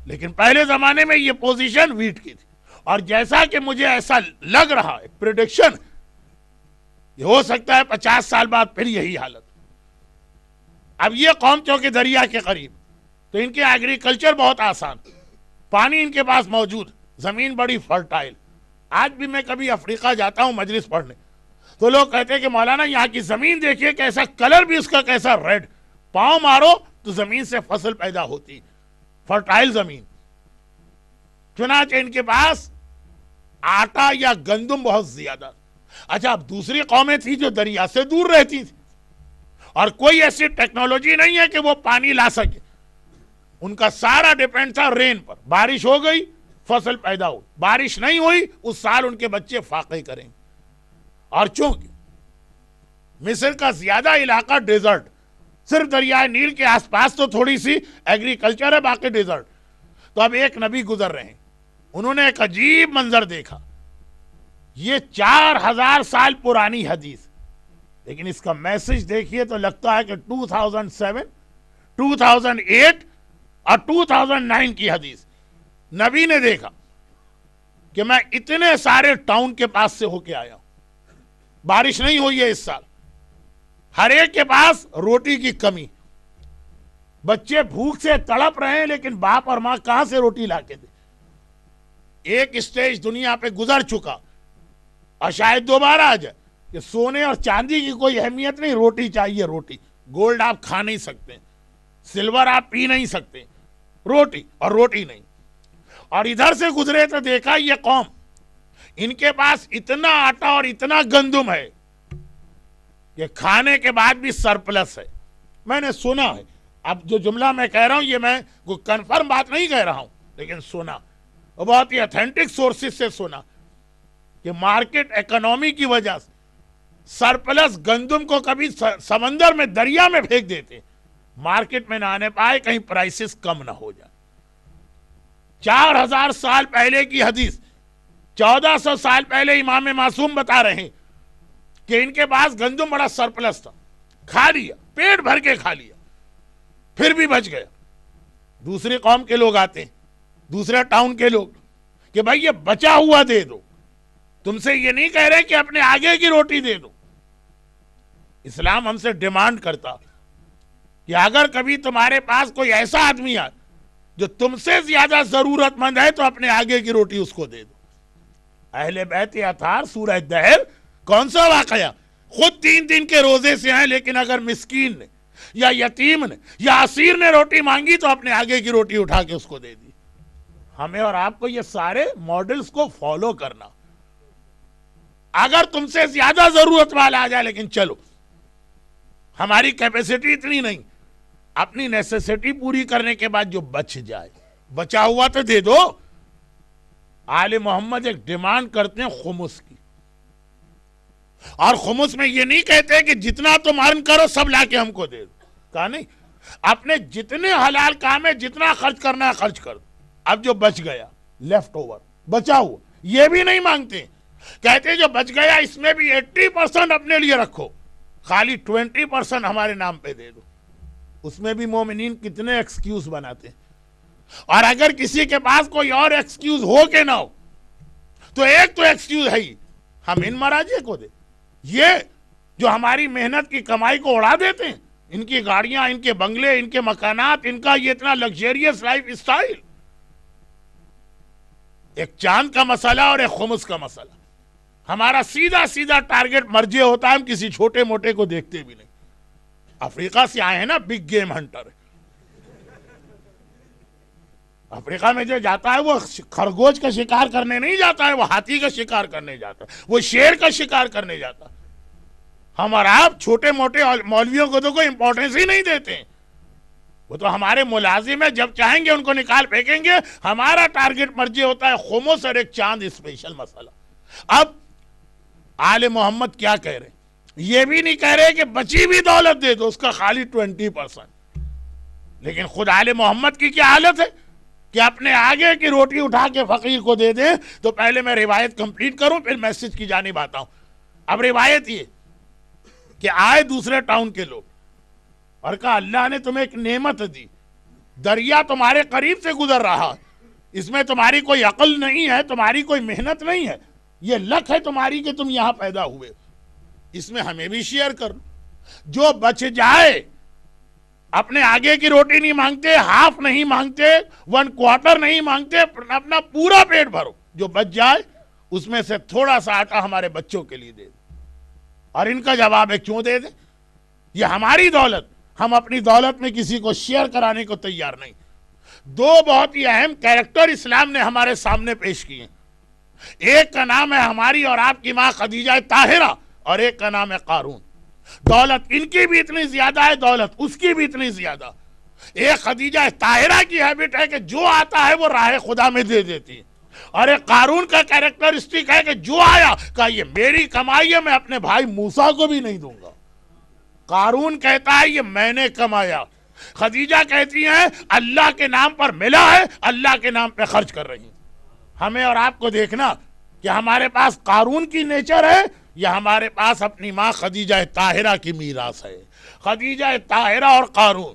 لیکن پہلے زمانے میں یہ پوزیشن ویٹ کی تھی, اور جیسا کہ مجھے ایسا لگ رہا ہے پریڈکشن, یہ ہو سکتا ہے 50 سال بعد پھر یہی حالت. اب یہ قوم چونکہ دریا کے قریب, تو ان کے ایگریکلچر بہت آسان, پانی ان کے پاس موجود, زمین بڑی فرٹائل. آج بھی میں کبھی افریقہ جاتا ہوں مجلس پڑھنے, تو لوگ کہتے ہیں کہ مولانا یہاں کی زمین دیکھیے کیسا کلر بھی اس کا کیسا ریڈ, پاؤں مارو تو زمین سے فصل پیدا ہوتی, فرٹائل زمین. چنانچہ ان کے پاس آٹا یا گندم بہت زیادہ. اچھا, اب دوسری قومیں تھیں جو دریا سے دور رہتی تھیں, اور کوئی ایسی ٹیکنالوجی نہیں ہے کہ وہ پانی لا سکے. ان کا سارا ڈیپینڈ تھا رین پر. بارش ہو گئی فصل پیدا ہو, بارش نہیں ہوئی اس سال ان کے بچے فاقے کریں. اور چونکہ مصر کا زیادہ علاقہ ڈیزرٹ, صرف دریائے نیل کے آس پاس تو تھوڑی سی ایگریکلچر ہے, باقی ڈیزرٹ. تو اب ایک نبی گزر رہے ہیں, انہوں نے ایک عجیب منظر دیکھا. یہ 4000 سال پرانی حدیث, لیکن اس کا میسج دیکھیے تو لگتا ہے کہ 2007, 2008 اور 2009 کی حدیث. نبی نے دیکھا کہ میں اتنے سارے ٹاؤن کے پاس سے ہو کے آیا ہوں, بارش نہیں ہوئی ہے اس سال, ہر ایک کے پاس روٹی کی کمی, بچے بھوک سے تڑپ رہے ہیں, لیکن باپ اور ماں کہاں سے روٹی لا کے دے. ایک اسٹیج دنیا پہ گزر چکا, اور شاید دوبارہ آ جائے کہ سونے اور چاندی کی کوئی اہمیت نہیں, روٹی چاہیے روٹی. گولڈ آپ کھا نہیں سکتے, سلور آپ پی نہیں سکتے, روٹی اور روٹی نہیں. اور ادھر سے گزرے تو دیکھا یہ قوم ان کے پاس اتنا آٹا اور اتنا گندم ہے کہ کھانے کے بعد بھی سرپلس ہے. میں نے سنا ہے, اب جو جملہ میں کہہ رہا ہوں یہ میں کوئی کنفرم بات نہیں کہہ رہا ہوں, لیکن سنا, بہت ہی اتھینٹک سورسز سے سنا کہ مارکیٹ اکنومی کی وجہ سے سرپلس گندم کو کبھی سمندر میں, دریا میں پھینک دیتے, مارکیٹ میں نہ آنے پائے کہیں پرائسز کم نہ ہو جائے. 4000 سال پہلے کی حدیث, 1400 سال پہلے امام معصوم بتا رہے ہیں کہ ان کے پاس گندم بڑا سرپلس تھا, کھا لیا, پیٹ بھر کے کھا لیا, پھر بھی بچ گیا. دوسری قوم کے لوگ آتے ہیں, دوسرے ٹاؤن کے لوگ, کہ بھائی یہ بچا ہوا دے دو, تم سے یہ نہیں کہہ رہے کہ اپنے آگے کی روٹی دے دو. اسلام ہم سے ڈیمانڈ کرتا کہ اگر کبھی تمہارے پاس کوئی ایسا آدمی آئے جو تم سے زیادہ ضرورت مند ہے تو اپنے آگے کی روٹی اس کو دے دو. اہل بیت اطہار سورہ دہر کون سا واقعہ, خود 3 دن کے روزے سے ہیں, لیکن اگر مسکین نے یا یتیم نے یا اسیر نے روٹی مانگی تو اپنے آگے کی روٹی اٹھا کے اس کو دے دی. ہمیں اور آپ کو یہ سارے ماڈلز کو فالو کرنا. اگر تم سے زیادہ ضرورت والا آ جائے, لیکن چلو ہماری کیپیسٹی اتنی نہیں, اپنی نیسیسٹی پوری کرنے کے بعد جو بچ جائے, بچا ہوا تو دے دو. آل محمد ایک ڈیمانڈ کرتے ہیں خمس کی, اور خمس میں یہ نہیں کہتے کہ جتنا تم ارن کرو سب لا کے ہم کو دے دو. کہا نہیں, اپنے جتنے حلال کام ہے جتنا خرچ کرنا ہے خرچ کر دو. اب جو بچ گیا, لیفٹ اوور, بچا ہوا, یہ بھی نہیں مانگتے, کہتے جو بچ گیا اس میں بھی 80% اپنے لیے رکھو, خالی 20% ہمارے نام پہ دے دو. اس میں بھی مومنین کتنے ایکسکیوز بناتے ہیں. اور اگر کسی کے پاس کوئی اور ایکسکیوز ہو کہ نہ ہو تو ایک تو ایکسکیوز ہے ہی, ہم ان مراجع کو دے. یہ جو ہماری محنت کی کمائی کو اڑا دیتے ہیں, ان کی گاڑیاں, ان کے بنگلے, ان کے مکانات, ان کا یہ اتنا لگزریس لائف اسٹائل, ایک چاند کا مسئلہ اور ایک خمس کا مسئلہ. ہمارا سیدھا سیدھا ٹارگٹ مرجع ہوتا ہے, ہم کسی چھوٹے موٹے کو دیکھتے بھی نہیں. افریقہ سے آئے ہیں نا, بگ گیم ہنٹر. افریقہ میں جو جاتا ہے وہ خرگوش کا شکار کرنے نہیں جاتا ہے, وہ ہاتھی کا شکار کرنے جاتا ہے, وہ شیر کا شکار کرنے جاتا ہے. ہم اور آپ چھوٹے موٹے مولویوں کو تو کوئی امپورٹنس ہی نہیں دیتے ہیں. وہ تو ہمارے ملازم ہیں, جب چاہیں گے ان کو نکال پھینکیں گے. ہمارا ٹارگٹ مرجع ہوتا ہے خمس اور ایک چاند اسپیشل مسئلہ. اب آل محمد کیا کہہ رہے ہیں, یہ بھی نہیں کہہ رہے کہ بچی بھی دولت دے دو, اس کا خالی 20%. لیکن خود آل محمد کی کیا حالت ہے کہ اپنے آگے کی روٹی اٹھا کے فقیر کو دے دیں. تو پہلے میں روایت کمپلیٹ کروں, پھر میسج کی جانب آتا ہوں. اب روایت یہ کہ آئے دوسرے ٹاؤن کے لوگ اور کہا اللہ نے تمہیں ایک نعمت دی, دریا تمہارے قریب سے گزر رہا, اس میں تمہاری کوئی عقل نہیں ہے, تمہاری کوئی محنت نہیں ہے, یہ لک ہے تمہاری کہ تم یہاں پیدا ہوئے, اس میں ہمیں بھی شیئر کر. جو بچ جائے, اپنے آگے کی روٹی نہیں مانگتے, ہاف نہیں مانگتے, 1/4 نہیں مانگتے, اپنا پورا پیٹ بھرو. جو بچ جائے اس میں سے تھوڑا سا آٹا ہمارے بچوں کے لیے دے دو. اور ان کا جواب ہے کیوں دے دیں, یہ ہماری دولت, ہم اپنی دولت میں کسی کو شیئر کرانے کو تیار نہیں. 2 بہت ہی اہم کیریکٹر اسلام نے ہمارے سامنے پیش کیے. ایک کا نام ہے ہماری اور آپ کی ماں خدیجہ طاہرہ, اور ایک کا نام ہے قارون. دولت ان کی بھی اتنی زیادہ ہے, دولت اس کی بھی اتنی زیادہ. ایک خدیجہ طاہرہ کی ہیبٹ ہے کہ جو آتا ہے وہ راہ خدا میں دے دیتی ہے, اور ایک قارون کا کیریکٹرسٹک ہے کہ جو آیا کہا یہ میری کمائی ہے, میں اپنے بھائی موسیٰ کو بھی نہیں دوں گا. قارون کہتا ہے یہ میں نے کمایا, خدیجہ کہتی ہیں اللہ کے نام پر ملا ہے, اللہ کے نام پہ خرچ کر رہی ہیں. ہمیں اور آپ کو دیکھنا کہ ہمارے پاس قارون کی نیچر ہے یا ہمارے پاس اپنی ماں خدیجہ طاہرہ کی میراث ہے. خدیجہ طاہرہ اور قارون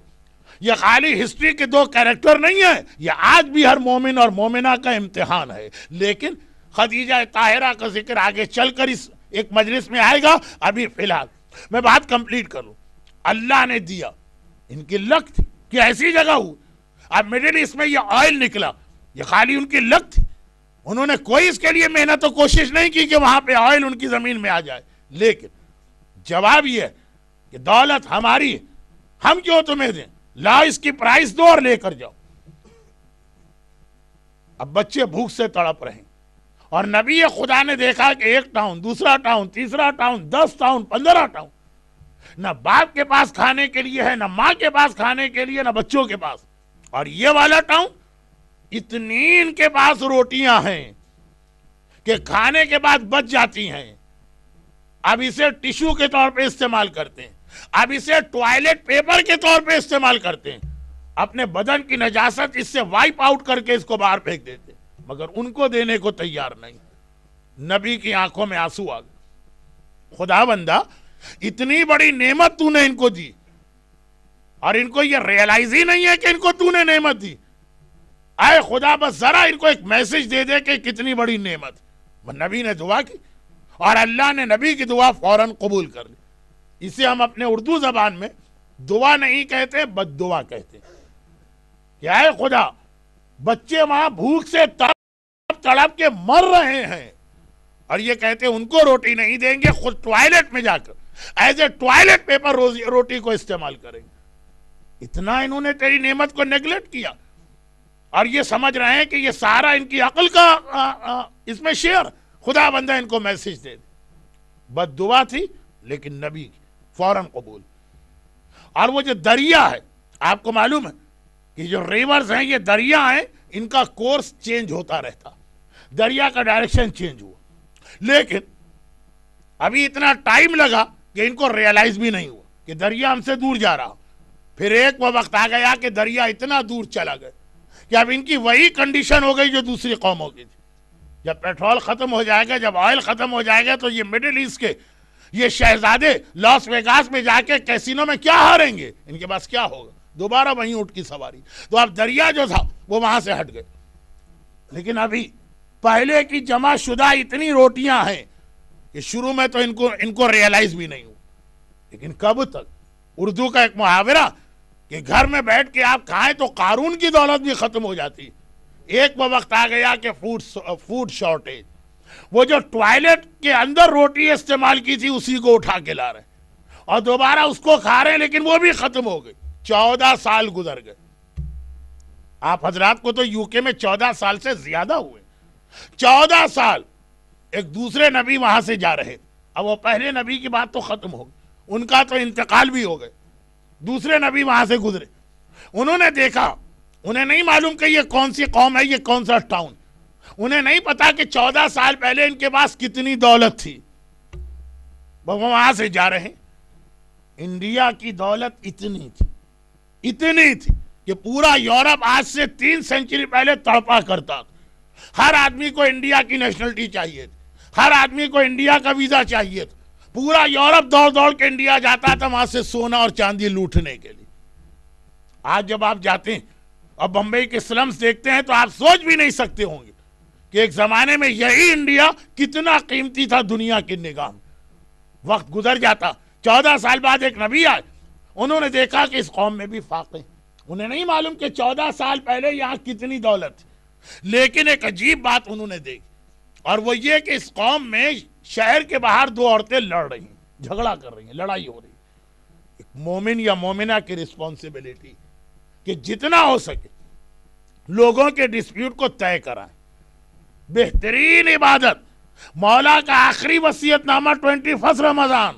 یہ خالی ہسٹری کے 2 کیریکٹر نہیں ہیں, یہ آج بھی ہر مومن اور مومنہ کا امتحان ہے. لیکن خدیجہ طاہرہ کا ذکر آگے چل کر اس ایک مجلس میں آئے گا. ابھی فی الحال میں بات کمپلیٹ کروں. اللہ نے دیا, ان کی لک تھی کہ ایسی جگہ ہو. اب مڈل ایسٹ میں یہ آئل نکلا, یہ خالی ان کی لک تھی. انہوں نے کوئی اس کے لیے محنت و کوشش نہیں کی کہ وہاں پہ آئل ان کی زمین میں آ جائے. لیکن جواب یہ ہے کہ دولت ہماری, ہم کیوں تمہیں دیں, لا اس کی پرائس دو اور لے کر جاؤ. اب بچے بھوک سے تڑپ رہے ہیں، اور نبی خدا نے دیکھا کہ ایک ٹاؤن، دوسرا ٹاؤن، تیسرا ٹاؤن، 10 ٹاؤن، 15 ٹاؤن، نہ باپ کے پاس کھانے کے لیے ہے، نہ ماں کے پاس کھانے کے لیے، نہ بچوں کے پاس، اور یہ والا ٹاؤن اتنی ان کے پاس روٹیاں ہیں کہ کھانے کے بعد بچ جاتی ہیں، اب اسے ٹیشو کے طور پہ استعمال کرتے ہیں، اب اسے ٹوائلٹ پیپر کے طور پہ استعمال کرتے ہیں، اپنے بدن کی نجاست اس سے وائپ آؤٹ کر کے اس کو باہر پھینک دیتے ہیں، مگر ان کو دینے کو تیار نہیں۔ نبی کی آنکھوں میں آنسو آ گئے، خدا بندہ اتنی بڑی نعمت تو نے ان کو دی، اور ان کو یہ ریئلائز ہی نہیں ہے کہ ان کو تو نے نعمت دی۔ اے خدا بس ذرا ان کو ایک میسج دے دے کہ کتنی بڑی نعمت۔ نبی نے دعا کی اور اللہ نے نبی کی دعا فوراً قبول کر لی۔ اسے ہم اپنے اردو زبان میں دعا نہیں کہتے، بد دعا کہتے کہ اے خدا بچے وہاں بھوک سے تڑپ کے مر رہے ہیں، اور یہ کہتے ان کو روٹی نہیں دیں گے، خود ٹوائلٹ میں جا کر ایز اے ٹوائلٹ پیپر روٹی کو استعمال کریں گے۔ اتنا انہوں نے تیری نعمت کو نیگلیکٹ کیا، اور یہ سمجھ رہے ہیں کہ یہ سارا ان کی عقل کا اس میں شیئر۔ خدا بندہ ان کو میسج دے دے، بد دعا تھی لیکن نبی کی فوراً قبول۔ اور وہ جو دریا ہے، آپ کو معلوم ہے کہ جو ریورز ہیں یہ دریا ہیں، ان کا کورس چینج ہوتا رہتا، دریا کا ڈائریکشن چینج ہوا، لیکن ابھی اتنا ٹائم لگا کہ ان کو ریئلائز بھی نہیں ہوا کہ دریا ہم سے دور جا رہا۔ پھر ایک وہ وقت آ گیا کہ دریا اتنا دور چلا گیا کہ اب ان کی وہی کنڈیشن ہو گئی جو دوسری قوموں کی تھی۔ جب پیٹرول ختم ہو جائے گا، جب آئل ختم ہو جائے گا، تو یہ مڈل ایسٹ کے یہ شہزادے لاس ویگاس میں جا کے کیسینو میں کیا ہاریں گے؟ ان کے پاس کیا ہوگا؟ دوبارہ وہیں اٹھ کی سواری۔ تو اب دریا جو تھا وہ وہاں سے ہٹ گئے، لیکن ابھی پہلے کی جمع شدہ اتنی روٹیاں ہیں کہ شروع میں تو ان کو ریئلائز بھی نہیں ہوا، لیکن کب تک؟ اردو کا ایک محاورہ کہ گھر میں بیٹھ کے آپ کھائیں تو قارون کی دولت بھی ختم ہو جاتی۔ ایک وہ وقت آ گیا کہ فوڈ شارٹیج، وہ جو ٹوائلٹ کے اندر روٹی استعمال کی تھی اسی کو اٹھا کے لا رہے ہیں اور دوبارہ اس کو کھا رہے ہیں، لیکن وہ بھی ختم ہو گئی۔ 14 سال گزر گئے۔ آپ حضرات کو تو یو کے میں 14 سال سے زیادہ ہوئے، 14 سال ایک دوسرے نبی وہاں سے جا رہے تھے۔ اب وہ پہلے نبی کی بات تو ختم ہو گئی، ان کا تو انتقال بھی ہو گئے، دوسرے نبی وہاں سے گزرے، انہوں نے دیکھا، انہیں نہیں معلوم کہ یہ کون سی قوم ہے، یہ کون سا ٹاؤن، انہیں نہیں پتا کہ 14 سال پہلے ان کے پاس کتنی دولت تھی، وہ وہاں سے جا رہے ہیں۔ انڈیا کی دولت اتنی تھی کہ پورا یورپ آج سے 3 سینچری پہلے تڑپا کرتا تھا۔ ہر آدمی کو انڈیا کی نیشنلٹی چاہیے تھی، ہر آدمی کو انڈیا کا ویزا چاہیے تھا، پورا یورپ دوڑ کے انڈیا جاتا تھا وہاں سے سونا اور چاندی لوٹنے کے لیے۔ آج جب آپ جاتے ہیں اور بمبئی کے سلمز دیکھتے ہیں تو آپ سوچ بھی نہیں سکتے ہوں گے کہ ایک زمانے میں یہی انڈیا کتنا قیمتی تھا دنیا کی نگاہ میں۔ وقت گزر جاتا، 14 سال بعد ایک نبی آئے، انہوں نے دیکھا کہ اس قوم میں بھی فاقے، انہیں نہیں معلوم کہ 14 سال پہلے یہاں کتنی دولت تھی، لیکن ایک عجیب بات انہوں نے دیکھی، اور وہ یہ کہ اس قوم میں شہر کے باہر 2 عورتیں لڑ رہی ہیں، جھگڑا کر رہی ہیں، لڑائی ہو رہی ہے۔ ایک مومن یا مومنہ کی رسپانسبلٹی کہ جتنا ہو سکے لوگوں کے ڈسپیوٹ کو طے کرائیں۔ بہترین عبادت، مولا کا آخری وصیت نامہ 21 رمضان،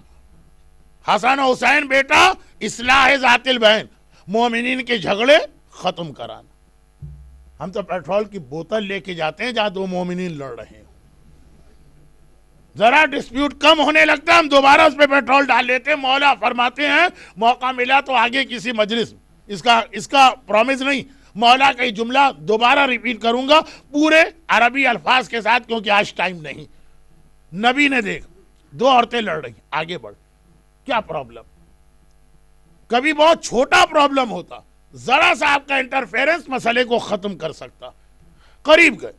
حسن و حسین بیٹا اصلاح ذات البین، مومنین کے جھگڑے ختم کرانا۔ ہم تو پیٹرول کی بوتل لے کے جاتے ہیں جہاں 2 مومنین لڑ رہے ہیں، ذرا ڈسپیوٹ کم ہونے لگتا ہے ہم دوبارہ اس پہ پیٹرول ڈال لیتے ہیں۔ مولا فرماتے ہیں موقع ملا تو آگے کسی مجلس میں اس کا پرومس نہیں، مولا کا یہ جملہ دوبارہ ریپیٹ کروں گا پورے عربی الفاظ کے ساتھ، کیونکہ آج ٹائم نہیں۔ نبی نے دیکھا 2 عورتیں لڑ رہی، آگے بڑھ، کیا پرابلم؟ کبھی بہت چھوٹا پرابلم ہوتا، ذرا سا آپ کا انٹرفیرنس مسئلے کو ختم کر سکتا۔ قریب گئے،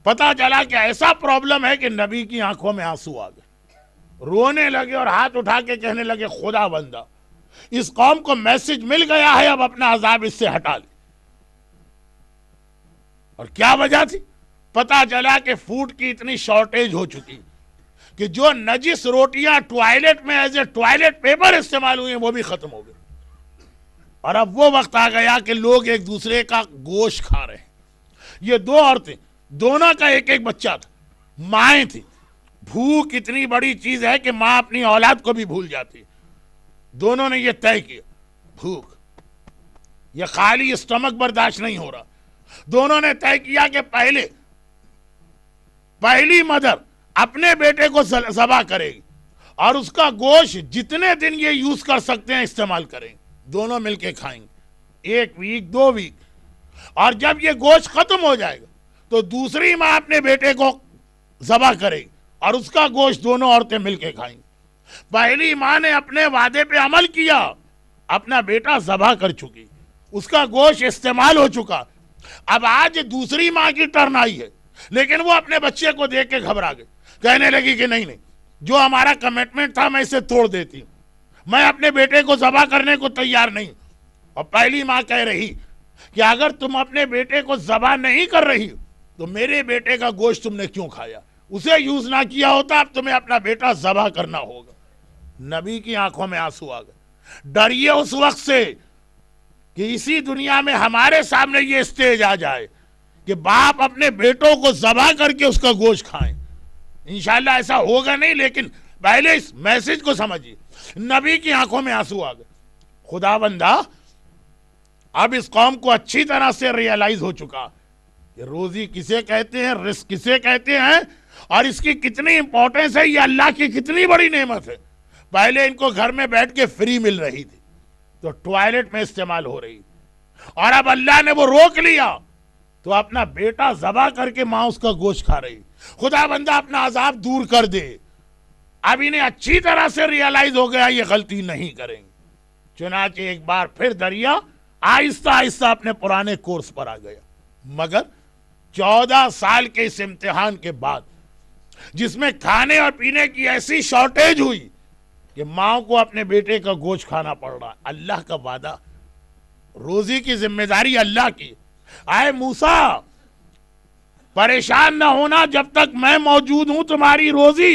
پتا چلا کہ ایسا پرابلم ہے کہ نبی کی آنکھوں میں آنسو آ گئے، رونے لگے اور ہاتھ اٹھا کے کہنے لگے خدا بندہ اس قوم کو میسج مل گیا ہے، اب اپنا عذاب اس سے ہٹا لے۔ اور کیا وجہ تھی؟ پتا چلا کہ فوڈ کی اتنی شارٹیج ہو چکی کہ جو نجس روٹیاں ٹوائلٹ میں ایز اے ٹوائلٹ پیپر استعمال ہوئی ہیں وہ بھی ختم ہو گئی، اور اب وہ وقت آ گیا کہ لوگ ایک دوسرے کا گوشت کھا رہے ہیں۔ یہ دو عورتیں، دونوں کا ایک ایک بچہ تھا، مائیں تھی. بھوک اتنی بڑی چیز ہے کہ ماں اپنی اولاد کو بھی بھول جاتی. دونوں نے یہ طے کیا، بھوک، یہ خالی اسٹمک برداشت نہیں ہو رہا. دونوں نے طے کیا کہ پہلی مدر اپنے بیٹے کو ذبح کرے گی اور اس کا گوشت جتنے دن یہ یوز کر سکتے ہیں استعمال کریں گے. دونوں مل کے کھائیں گے، 1 ویک 2 ویک. اور جب یہ گوشت ختم ہو جائے گا تو دوسری ماں اپنے بیٹے کو ذبح کرے گی اور اس کا گوشت دونوں عورتیں مل کے کھائیں گی. پہلی ماں نے اپنے وعدے پہ عمل کیا، اپنا بیٹا ذبح کر چکی، اس کا گوشت استعمال ہو چکا. اب آج دوسری ماں کی ٹرن آئی ہے، لیکن وہ اپنے بچے کو دیکھ کے گھبرا گئی، کہنے لگی کہ نہیں، جو ہمارا کمٹمنٹ تھا میں اسے توڑ دیتی ہوں، میں اپنے بیٹے کو ذبح کرنے کو تیار نہیں. اور پہلی ماں کہہ رہی کہ اگر تم اپنے بیٹے کو ذبح نہیں کر رہی تو میرے بیٹے کا گوشت تم نے کیوں کھایا؟ اسے یوز نہ کیا ہوتا، اب تمہیں اپنا بیٹا ذبح کرنا ہوگا. نبی کی آنکھوں میں آنسو آ گئے. ڈریے اس وقت سے کہ اسی دنیا میں ہمارے سامنے یہ اسٹیج آ جائے کہ باپ اپنے بیٹوں کو ذبح کر کے اس کا گوشت کھائیں. انشاءاللہ ایسا ہوگا نہیں، لیکن پہلے اس میسج کو سمجھیے. نبی کی آنکھوں میں آنسو آ گئے. خدا بندہ اب اس قوم کو اچھی طرح سے ریئلائز ہو چکا کہ روزی کسے کہتے ہیں، رزق کسے کہتے ہیں، اور اس کی کتنی امپورٹنس ہے، یہ اللہ کی کتنی بڑی نعمت ہے. پہلے ان کو گھر میں بیٹھ کے فری مل رہی تھی تو ٹوائلٹ میں استعمال ہو رہی، اور اب اللہ نے وہ روک لیا تو اپنا بیٹا ذبح کر کے ماں اس کا گوشت کھا رہی. خدا بندہ اپنا عذاب دور کر دے. اب انہیں اچھی طرح سے ریئلائز ہو گیا یہ غلطی نہیں کریں گے. چنانچہ ایک بار پھر دریا آہستہ آہستہ اپنے پرانے کورس پر آ گیا. مگر 14 سال کے اس امتحان کے بعد، جس میں کھانے اور پینے کی ایسی شارٹیج ہوئی کہ ماں کو اپنے بیٹے کا گوشت کھانا پڑ رہا. اللہ کا وعدہ، روزی کی ذمہ داری اللہ کی. اے موسیٰ، پریشان نہ ہونا، جب تک میں موجود ہوں تمہاری روزی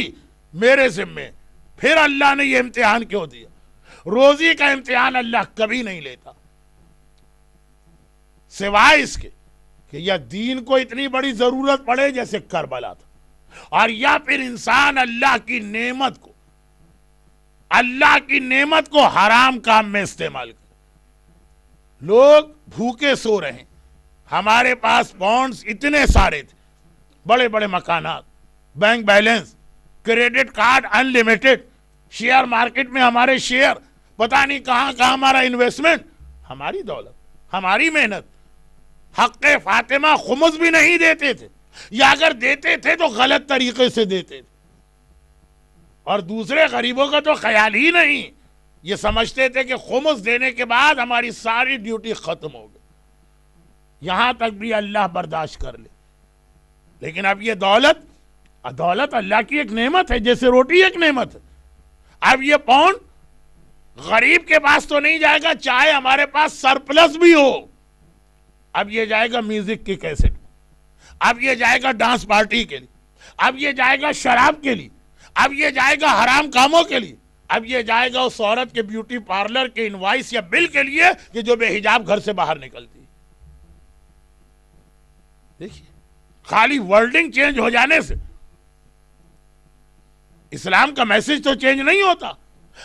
میرے ذمے. پھر اللہ نے یہ امتحان کیوں دیا؟ روزی کا امتحان اللہ کبھی نہیں لیتا، سوائے اس کے کہ یا دین کو اتنی بڑی ضرورت پڑے جیسے کربلا تھا، اور یا پھر انسان اللہ کی نعمت کو حرام کام میں استعمال کرے. لوگ بھوکے سو رہے ہیں. ہمارے پاس بانڈز اتنے سارے تھے، بڑے بڑے مکانات، بینک بیلنس، کریڈٹ کارڈ ان لمیٹڈ، شیئر مارکیٹ میں ہمارے شیئر، پتہ نہیں کہاں کہاں ہمارا انویسٹمنٹ. ہماری دولت، ہماری محنت. حق فاطمہ خمس بھی نہیں دیتے تھے، یا اگر دیتے تھے تو غلط طریقے سے دیتے تھے. اور دوسرے غریبوں کا تو خیال ہی نہیں، یہ سمجھتے تھے کہ خمس دینے کے بعد ہماری ساری ڈیوٹی ختم ہو گئی. یہاں تک بھی اللہ برداشت کر لے. لیکن اب یہ دولت اللہ کی ایک نعمت ہے، جیسے روٹی ایک نعمت ہے. اب یہ پاؤنڈ غریب کے پاس تو نہیں جائے گا، چاہے ہمارے پاس سرپلس بھی ہو. اب یہ جائے گا میوزک کی کیسٹ، اب یہ جائے گا ڈانس پارٹی کے لیے، اب یہ جائے گا شراب کے لیے، اب یہ جائے گا حرام کاموں کے لیے، اب یہ جائے گا اس عورت کے بیوٹی پارلر کے انوائس یا بل کے لیے کہ جو بے حجاب گھر سے باہر نکلتی. دیکھیے، خالی ورڈنگ چینج ہو جانے سے اسلام کا میسج تو چینج نہیں ہوتا.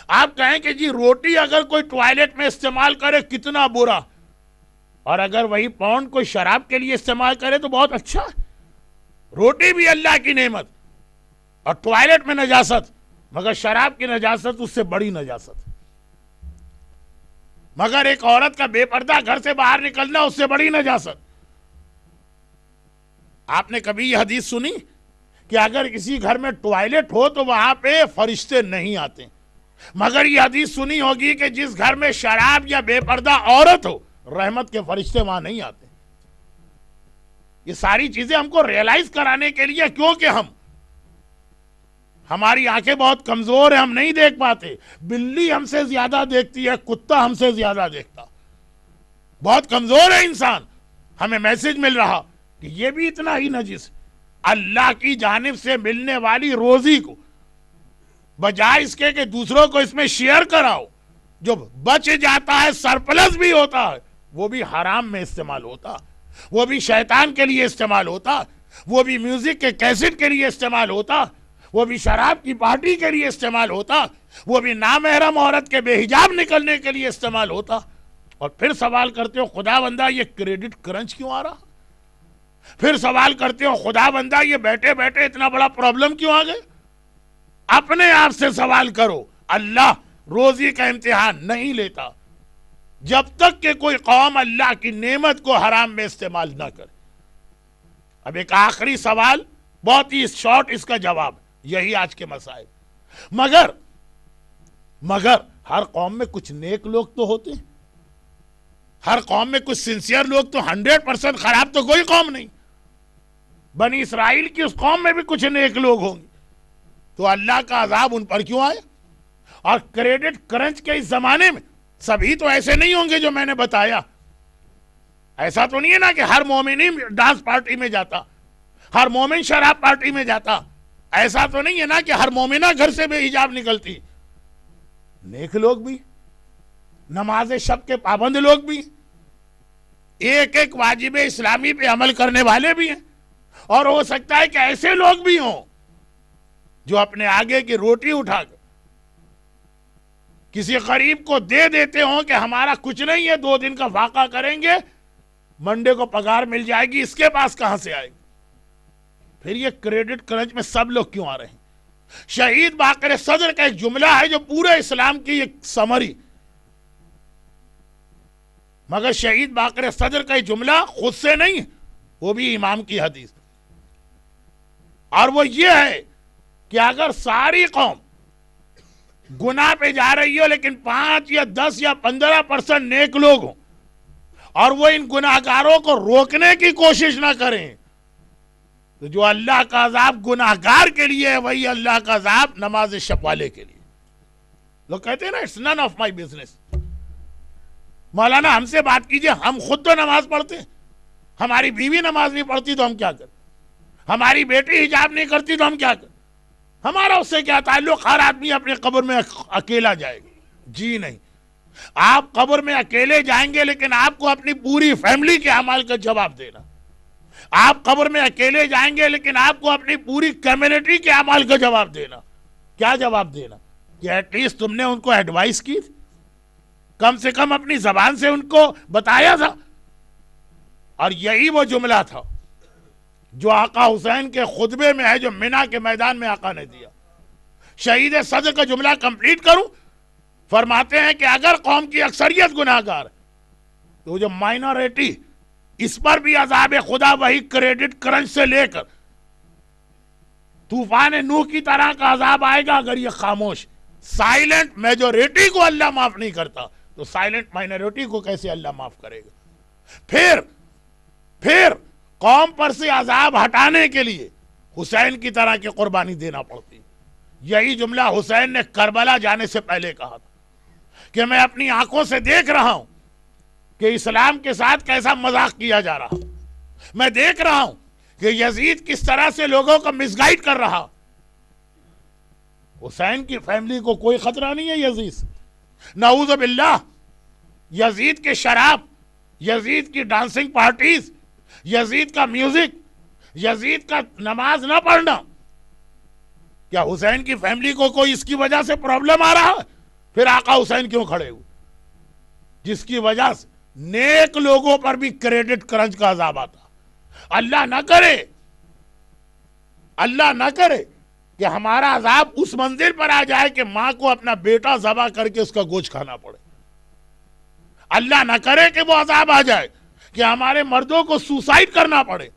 آپ کہیں کہ جی روٹی اگر کوئی ٹوائلٹ میں استعمال کرے کتنا برا، اور اگر وہی پاؤنڈ کوئی شراب کے لیے استعمال کرے تو بہت اچھا. روٹی بھی اللہ کی نعمت، اور ٹوائلٹ میں نجاست، مگر شراب کی نجاست اس سے بڑی نجاست. مگر ایک عورت کا بے پردہ گھر سے باہر نکلنا اس سے بڑی نجاست. آپ نے کبھی یہ حدیث سنی کہ اگر کسی گھر میں ٹوائلٹ ہو تو وہاں پہ فرشتے نہیں آتے؟ مگر یہ حدیث سنی ہوگی کہ جس گھر میں شراب یا بے پردہ عورت ہو، رحمت کے فرشتے وہاں نہیں آتے. یہ ساری چیزیں ہم کو ریئلائز کرانے کے لیے، کیونکہ ہماری آنکھیں بہت کمزور ہیں، ہم نہیں دیکھ پاتے. بلی ہم سے زیادہ دیکھتی ہے، کتا ہم سے زیادہ دیکھتا. بہت کمزور ہے انسان. ہمیں میسج مل رہا کہ یہ بھی اتنا ہی نجس. اللہ کی جانب سے ملنے والی روزی کو بجائے اس کے کہ دوسروں کو اس میں شیئر کراؤ، جو بچ جاتا ہے، سرپلس بھی ہوتا ہے، وہ بھی حرام میں استعمال ہوتا. وہ بھی شیطان کے لیے استعمال ہوتا، وہ بھی میوزک کے کیسٹ کے لیے استعمال ہوتا، وہ بھی شراب کی پارٹی کے لیے استعمال ہوتا، وہ بھی نامحرم عورت کے بے حجاب نکلنے کے لیے استعمال ہوتا. اور پھر سوال کرتے ہو خدا بندہ یہ کریڈٹ کرنچ کیوں آ رہا؟ پھر سوال کرتے ہو خدا بندہ یہ بیٹھے بیٹھے اتنا بڑا پرابلم کیوں آ گئے؟ اپنے آپ سے سوال کرو. اللہ روزی کا امتحان نہیں لیتا جب تک کہ کوئی قوم اللہ کی نعمت کو حرام میں استعمال نہ کرے. اب ایک آخری سوال، بہت ہی شارٹ اس کا جواب، یہی آج کے مسائل. مگر ہر قوم میں کچھ نیک لوگ تو ہوتے ہیں، ہر قوم میں کچھ سنسیئر لوگ تو 100% خراب تو کوئی قوم نہیں. بنی اسرائیل کی اس قوم میں بھی کچھ نیک لوگ ہوں گے، تو اللہ کا عذاب ان پر کیوں آیا؟ اور کریڈٹ کرنچ کے اس زمانے میں سبھی تو ایسے نہیں ہوں گے جو میں نے بتایا. ایسا تو نہیں ہے نا کہ ہر مومن ہی ڈانس پارٹی میں جاتا، ہر مومن شراب پارٹی میں جاتا. ایسا تو نہیں ہے نا کہ ہر مومنہ گھر سے بے حجاب نکلتی. نیک لوگ بھی، نماز شب کے پابند لوگ بھی، ایک ایک واجب اسلامی پہ عمل کرنے والے بھی ہیں. اور ہو سکتا ہے کہ ایسے لوگ بھی ہوں جو اپنے آگے کی روٹی اٹھا کر کسی غریب کو دے دیتے ہوں کہ ہمارا کچھ نہیں ہے، 2 دن کا فاقہ کریں گے، منڈے کو پگار مل جائے گی، اس کے پاس کہاں سے آئے گی؟ پھر یہ کریڈٹ کرنچ میں سب لوگ کیوں آ رہے ہیں؟ شہید باقر صدر کا ایک جملہ ہے جو پورے اسلام کی ایک سمری، مگر شہید باقر صدر کا ایک جملہ خود سے نہیں، وہ بھی امام کی حدیث، اور وہ یہ ہے کہ اگر ساری قوم گناہ پہ جا رہی ہو لیکن 5 یا 10 یا 15% نیک لوگ ہوں اور وہ ان گناہگاروں کو روکنے کی کوشش نہ کریں، تو جو اللہ کا عذاب گناہگار کے لیے ہے وہی اللہ کا عذاب نماز شب والے کے لیے. لوگ کہتے ہیں نا it's none of my business. مولانا ہم سے بات کیجئے، ہم خود تو نماز پڑھتے ہیں، ہماری بیوی نماز نہیں پڑھتی تو ہم کیا کریں؟ ہماری بیٹی حجاب نہیں کرتی تو ہم کیا کریں؟ ہمارا اس سے کیا تعلق؟ ہر آدمی اپنے قبر میں اکیلا جائے گا. جی نہیں، آپ قبر میں اکیلے جائیں گے لیکن آپ کو اپنی پوری فیملی کے اعمال کا جواب دینا. آپ قبر میں اکیلے جائیں گے لیکن آپ کو اپنی پوری کمیونٹی کے اعمال کا جواب دینا. کیا جواب دینا؟ کہ ایٹ لیسٹ تم نے ان کو ایڈوائس کی تھی، کم سے کم اپنی زبان سے ان کو بتایا تھا. اور یہی وہ جملہ تھا جو آقا حسین کے خطبے میں ہے، جو منی کے میدان میں آقا نے دیا. شہید صدر کا جملہ کمپلیٹ کروں، فرماتے ہیں کہ اگر قوم کی اکثریت گناہگار تو جو مائنورٹی، اس پر بھی عذاب خدا وہی کریڈٹ کرنچ سے لے کر طوفان نوح کی طرح کا عذاب آئے گا اگر یہ خاموش. سائلنٹ میجورٹی کو اللہ معاف نہیں کرتا تو سائلنٹ مائنورٹی کو کیسے اللہ معاف کرے گا؟ پھر قوم پر سے عذاب ہٹانے کے لیے حسین کی طرح کی قربانی دینا پڑتی. یہی جملہ حسین نے کربلا جانے سے پہلے کہا تھا کہ میں اپنی آنکھوں سے دیکھ رہا ہوں کہ اسلام کے ساتھ کیسا مذاق کیا جا رہا، میں دیکھ رہا ہوں کہ یزید کس طرح سے لوگوں کو مس گائیڈ کر رہا. حسین کی فیملی کو کوئی خطرہ نہیں ہے یزید سے، نعوذ باللہ. یزید کے شراب، یزید کی ڈانسنگ پارٹیز، یزید کا میوزک، یزید کا نماز نہ پڑھنا، کیا حسین کی فیملی کو کوئی اس کی وجہ سے پرابلم آ رہا ہے؟ پھر آقا حسین کیوں کھڑے ہوئے؟ جس کی وجہ سے نیک لوگوں پر بھی کریڈٹ کرنچ کا عذاب آتا. اللہ نہ کرے کہ ہمارا عذاب اس منزل پر آ جائے کہ ماں کو اپنا بیٹا ذبح کر کے اس کا گوشت کھانا پڑے. اللہ نہ کرے کہ وہ عذاب آ جائے کہ ہمارے مردوں کو سوسائڈ کرنا پڑے.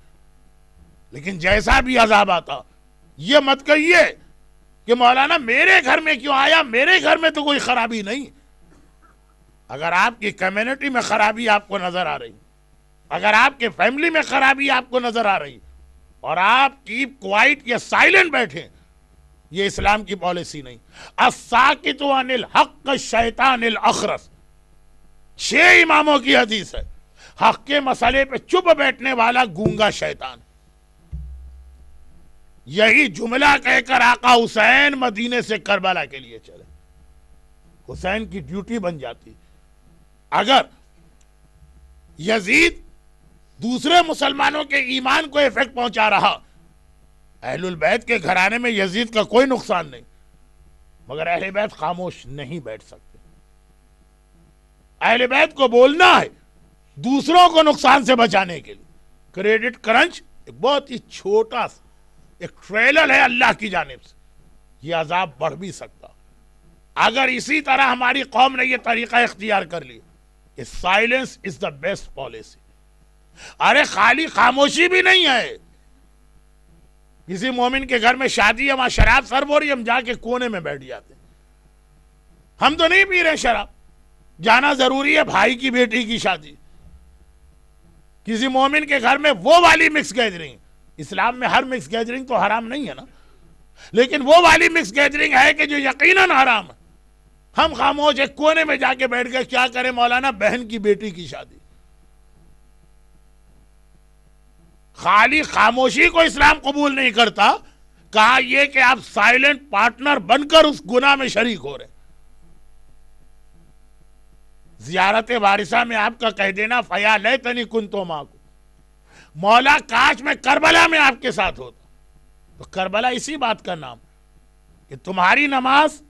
لیکن جیسا بھی عذاب آتا، یہ مت کہیے کہ مولانا میرے گھر میں کیوں آیا، میرے گھر میں تو کوئی خرابی نہیں. اگر آپ کی کمیونٹی میں خرابی آپ کو نظر آ رہی، اگر آپ کے فیملی میں خرابی آپ کو نظر آ رہی اور آپ کیپ کوائٹ یا سائلنٹ بیٹھے، یہ اسلام کی پالیسی نہیں. الساکت عن الحق الشیطان الاخرس، 6 اماموں کی حدیث ہے. حق کے مسئلے پہ چپ بیٹھنے والا گونگا شیطان. یہی جملہ کہہ کر آقا حسین مدینے سے کربلا کے لیے چلے. حسین کی ڈیوٹی بن جاتی. اگر یزید دوسرے مسلمانوں کے ایمان کو افیکٹ پہنچا رہا. اہل البیت کے گھرانے میں یزید کا کوئی نقصان نہیں، مگر اہل بیت خاموش نہیں بیٹھ سکتے. اہل بیت کو بولنا ہے دوسروں کو نقصان سے بچانے کے لیے. کریڈٹ کرنچ ایک بہت ہی چھوٹا سا ایک ٹریلر ہے اللہ کی جانب سے. یہ عذاب بڑھ بھی سکتا اگر اسی طرح ہماری قوم نے یہ طریقہ اختیار کر لی کہ silence is the best policy. ارے خالی خاموشی بھی نہیں ہے. کسی مومن کے گھر میں شادی ہے، وہاں شراب سرو ہو رہی ہے، ہم جا کے کونے میں بیٹھ جاتے ہیں. ہم تو نہیں پی رہے شراب، جانا ضروری ہے بھائی کی بیٹی کی شادی. کسی مومن کے گھر میں وہ والی مکس گیدرنگ، اسلام میں ہر مکس گیدرنگ تو حرام نہیں ہے نا، لیکن وہ والی مکس گیدرنگ ہے کہ جو یقیناً حرام ہے. ہم خاموش ایک کونے میں جا کے بیٹھ گئے، کیا کریں مولانا، بہن کی بیٹی کی شادی. خالی خاموشی کو اسلام قبول نہیں کرتا، کہا یہ کہ آپ سائلنٹ پارٹنر بن کر اس گناہ میں شریک ہو رہے. زیارت وارثہ میں آپ کا کہہ دینا فیا لیتنی کنتو معکم، مولا کاش میں کربلا میں آپ کے ساتھ ہوتا. تو کربلا اسی بات کا نام کہ تمہاری نماز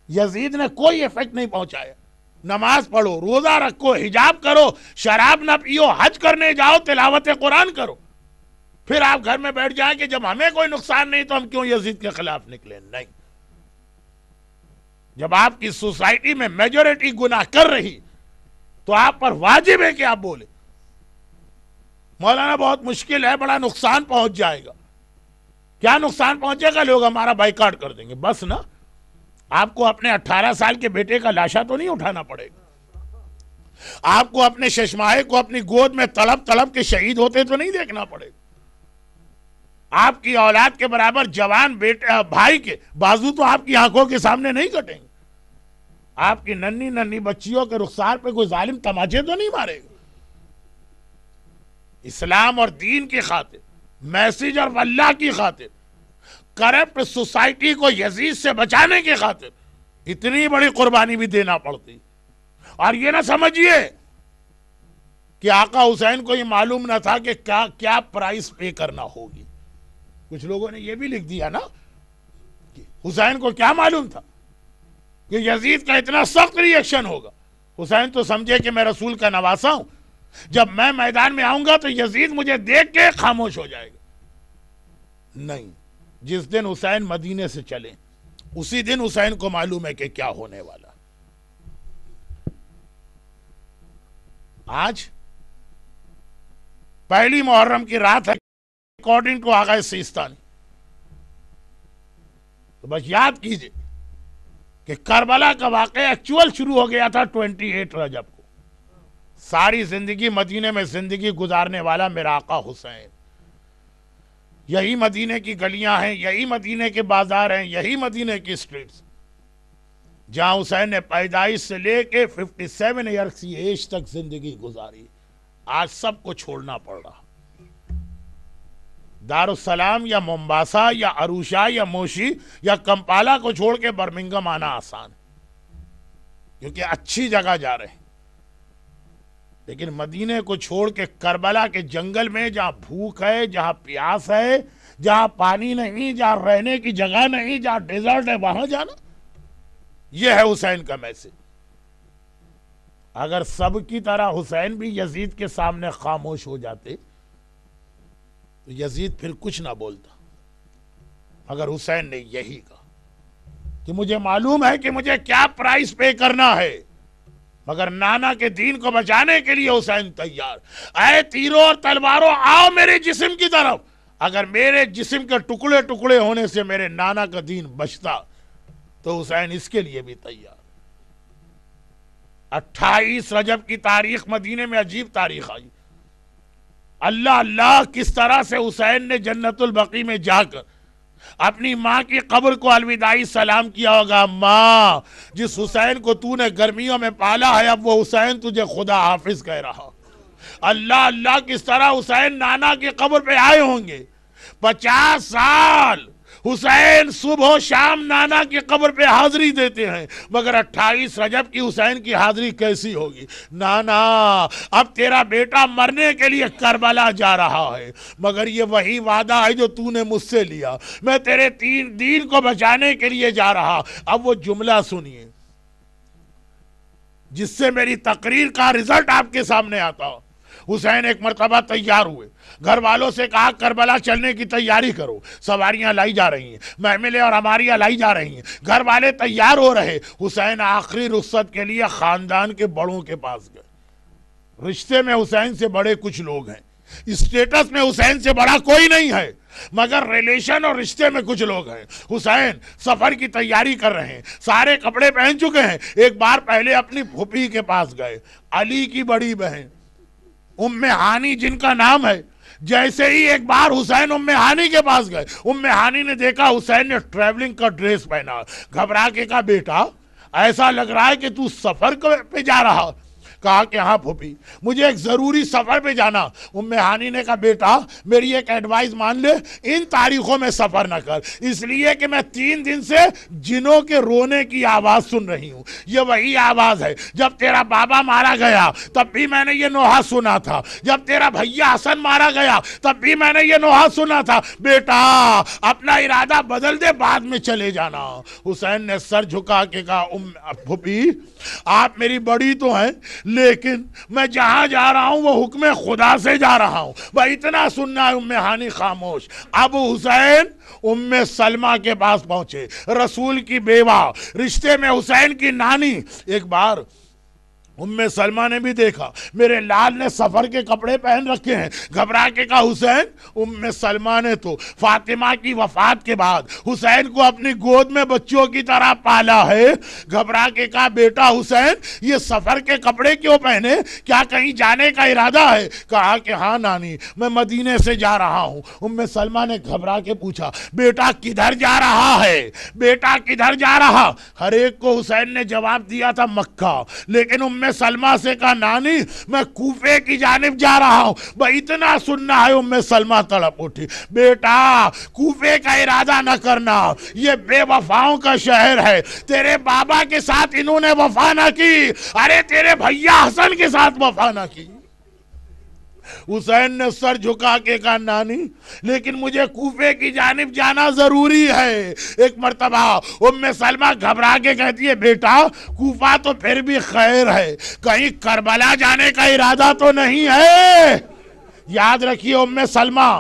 یزید نے کوئی ایفیکٹ نہیں پہنچایا. نماز پڑھو، روزہ رکھو، حجاب کرو، شراب نہ پیو، حج کرنے جاؤ، تلاوت قرآن کرو. پھر آپ گھر میں بیٹھ جائیں کہ جب ہمیں کوئی نقصان نہیں تو ہم کیوں یزید کے خلاف نکلیں. نہیں، جب آپ کی سوسائٹی میں میجورٹی گناہ کر رہی تو آپ پر واجب ہے کہ آپ بولیں مولانا بہت مشکل ہے، بڑا نقصان پہنچ جائے گا. کیا نقصان پہنچے گا؟ لوگ ہمارا بائیکاٹ کر دیں گے. بس نا، آپ کو اپنے 18 سال کے بیٹے کا لاشا تو نہیں اٹھانا پڑے گا. آپ کو اپنے ششماہے کو اپنی گود میں تڑپ تڑپ کے شہید ہوتے تو نہیں دیکھنا پڑے گا. آپ کی اولاد کے برابر جوان بیٹے بھائی کے بازو تو آپ کی آنکھوں کے سامنے نہیں کٹیں گے. آپ کی ننھی ننھی بچیوں کے رخسار پہ کوئی ظالم تماچے تو نہیں مارے گا. اسلام اور دین کی خاطر، میسیج اور اللہ کی خاطر، کرپٹ سوسائٹی کو یزید سے بچانے کی خاطر اتنی بڑی قربانی بھی دینا پڑتی. اور یہ نہ سمجھیے کہ آقا حسین کو یہ معلوم نہ تھا کہ کیا پرائس پے کرنا ہوگی. کچھ لوگوں نے یہ بھی لکھ دیا نا کہ حسین کو کیا معلوم تھا کہ یزید کا اتنا سخت ری ایکشن ہوگا. حسین تو سمجھے کہ میں رسول کا نواسا ہوں، جب میں میدان میں آؤں گا تو یزید مجھے دیکھ کے خاموش ہو جائے گا. نہیں، جس دن حسین مدینے سے چلے اسی دن حسین کو معلوم ہے کہ کیا ہونے والا. آج پہلی محرم کی رات ہے اکارڈنگ ٹو آغا سیستانی. تو بس یاد کیجئے کہ کربلا کا واقعہ ایکچول شروع ہو گیا تھا 28 رجب کو. ساری زندگی مدینے میں زندگی گزارنے والا میرا آقا حسین. یہی مدینے کی گلیاں ہیں، یہی مدینے کے بازار ہیں، یہی مدینے کی سٹریٹس جہاں حسین نے پیدائش سے لے کے 57 ایئرس کی ایج تک زندگی گزاری. آج سب کو چھوڑنا پڑ رہا. دارالسلام یا مومباسا یا عروشہ یا موشی یا کمپالا کو چھوڑ کے برمنگم آنا آسان ہے کیونکہ اچھی جگہ جا رہے ہیں، لیکن مدینے کو چھوڑ کے کربلا کے جنگل میں جہاں بھوک ہے، جہاں پیاس ہے، جہاں پانی نہیں، جہاں رہنے کی جگہ نہیں، جہاں ڈیزرٹ ہے، وہاں جانا، یہ ہے حسین کا میسج. اگر سب کی طرح حسین بھی یزید کے سامنے خاموش ہو جاتے تو یزید پھر کچھ نہ بولتا. مگر حسین نے یہی کہا کہ مجھے معلوم ہے کہ مجھے کیا پرائس پے کرنا ہے، مگر نانا کے دین کو بچانے کے لیے حسین تیار. اے تیروں اور تلواروں آؤ میرے جسم کی طرف. اگر میرے جسم کے ٹکڑے ٹکڑے ہونے سے میرے نانا کا دین بچتا تو حسین اس کے لیے بھی تیار. 28 رجب کی تاریخ مدینے میں عجیب تاریخ آئی. اللہ اللہ کس طرح سے حسین نے جنت البقیع میں جا کر اپنی ماں کی قبر کو الوداعی سلام کیا ہوگا. ماں، جس حسین کو تو نے گرمیوں میں پالا ہے اب وہ حسین تجھے خدا حافظ کہہ رہا. اللہ اللہ کس طرح حسین نانا کی قبر پہ آئے ہوں گے. 50 سال حسین صبح و شام نانا کی قبر پہ حاضری دیتے ہیں، مگر 28 رجب کی حسین کی حاضری کیسی ہوگی؟ نانا اب تیرا بیٹا مرنے کے لیے کربلا جا رہا ہے، مگر یہ وہی وعدہ ہے جو تو نے مجھ سے لیا، میں تیرے دین کو بچانے کے لیے جا رہا۔ اب وہ جملہ سنیے جس سے میری تقریر کا رزلٹ آپ کے سامنے آتا ہو۔ حسین ایک مرتبہ تیار ہوئے، گھر والوں سے کہا کربلا چلنے کی تیاری کرو، سواریاں لائی جا رہی ہیں، محملیں اور ہماریاں لائی جا رہی ہیں، گھر والے تیار ہو رہے۔ حسین آخری رخصت کے لیے خاندان کے بڑوں کے پاس گئے۔ رشتے میں حسین سے بڑے کچھ لوگ ہیں، اسٹیٹس میں حسین سے بڑا کوئی نہیں ہے، مگر ریلیشن اور رشتے میں کچھ لوگ ہیں۔ حسین سفر کی تیاری کر رہے ہیں، سارے کپڑے پہن چکے ہیں۔ ایک بار پہلے اپنی پھوپھی کے پاس گئے، علی کی بڑی بہن ام ہانی جن کا نام ہے۔ جیسے ہی ایک بار حسین ام ہانی کے پاس گئے، ام ہانی نے دیکھا حسین نے ٹریولنگ کا ڈریس پہنا، گھبرا کے کہا بیٹا ایسا لگ رہا ہے کہ تو سفر پہ جا رہا۔ کہا کہ ہاں پھوپھی مجھے ایک ضروری سفر پہ جانا۔ ام ہانی نے کہا بیٹا میری ایک ایڈوائز مان لے، ان تاریخوں میں سفر نہ کر، اس لیے کہ میں 3 دن سے جنوں کے رونے کی آواز سن رہی ہوں۔ یہ وہی آواز ہے جب تیرا بابا مارا گیا تب بھی میں نے یہ نوحہ سنا تھا، جب تیرا بھیا حسن مارا گیا تب بھی میں نے یہ نوحہ سنا تھا۔ بیٹا اپنا ارادہ بدل دے، بعد میں چلے جانا۔ حسین نے سر جھکا کے کہا پھوپھی آپ میری بڑی تو ہیں، لیکن میں جہاں جا رہا ہوں وہ حکم خدا سے جا رہا ہوں، بھائی اتنا سننا ہے۔ ام ہانی خاموش۔ اب حسین ام سلمہ کے پاس پہنچے، رسول کی بیوہ، رشتے میں حسین کی نانی۔ ایک بار ام سلمہ نے بھی دیکھا میرے لال نے سفر کے کپڑے پہن رکھے ہیں، گھبرا کے کہا حسین ام سلمہ نے تو فاطمہ کی وفات کے بعد حسین کو اپنی گود میں بچوں کی طرح پالا ہے۔ گھبرا کے کہا بیٹا حسین یہ سفر کے کپڑے کیوں پہنے، کیا کہیں جانے کا ارادہ ہے؟ کہا کہ ہاں نانی میں مدینے سے جا رہا ہوں۔ ام سلمہ نے گھبرا کے پوچھا بیٹا کدھر جا رہا ہے، بیٹا کدھر جا رہا؟ ہر ایک کو حسین نے جواب دیا تھا مکہ، لیکن ام سلمہ سے کہا نانی میں کوفے کی جانب جا رہا ہوں۔ بھائی اتنا سننا ہے۔ ام سلمہ تڑپ اٹھی، بیٹا کوفے کا ارادہ نہ کرنا، یہ بے وفاؤں کا شہر ہے، تیرے بابا کے ساتھ انہوں نے وفا نہ کی، ارے تیرے بھیا حسن کے ساتھ وفا نہ کی۔ حسین نے سر جھکا کے کہا نانی لیکن مجھے کوفے کی جانب جانا ضروری ہے۔ ایک مرتبہ ام سلمہ گھبرا کے کہتی ہے بیٹا کوفہ تو پھر بھی خیر ہے، کہیں کربلا جانے کا ارادہ تو نہیں ہے؟ یاد رکھیے ام سلمہ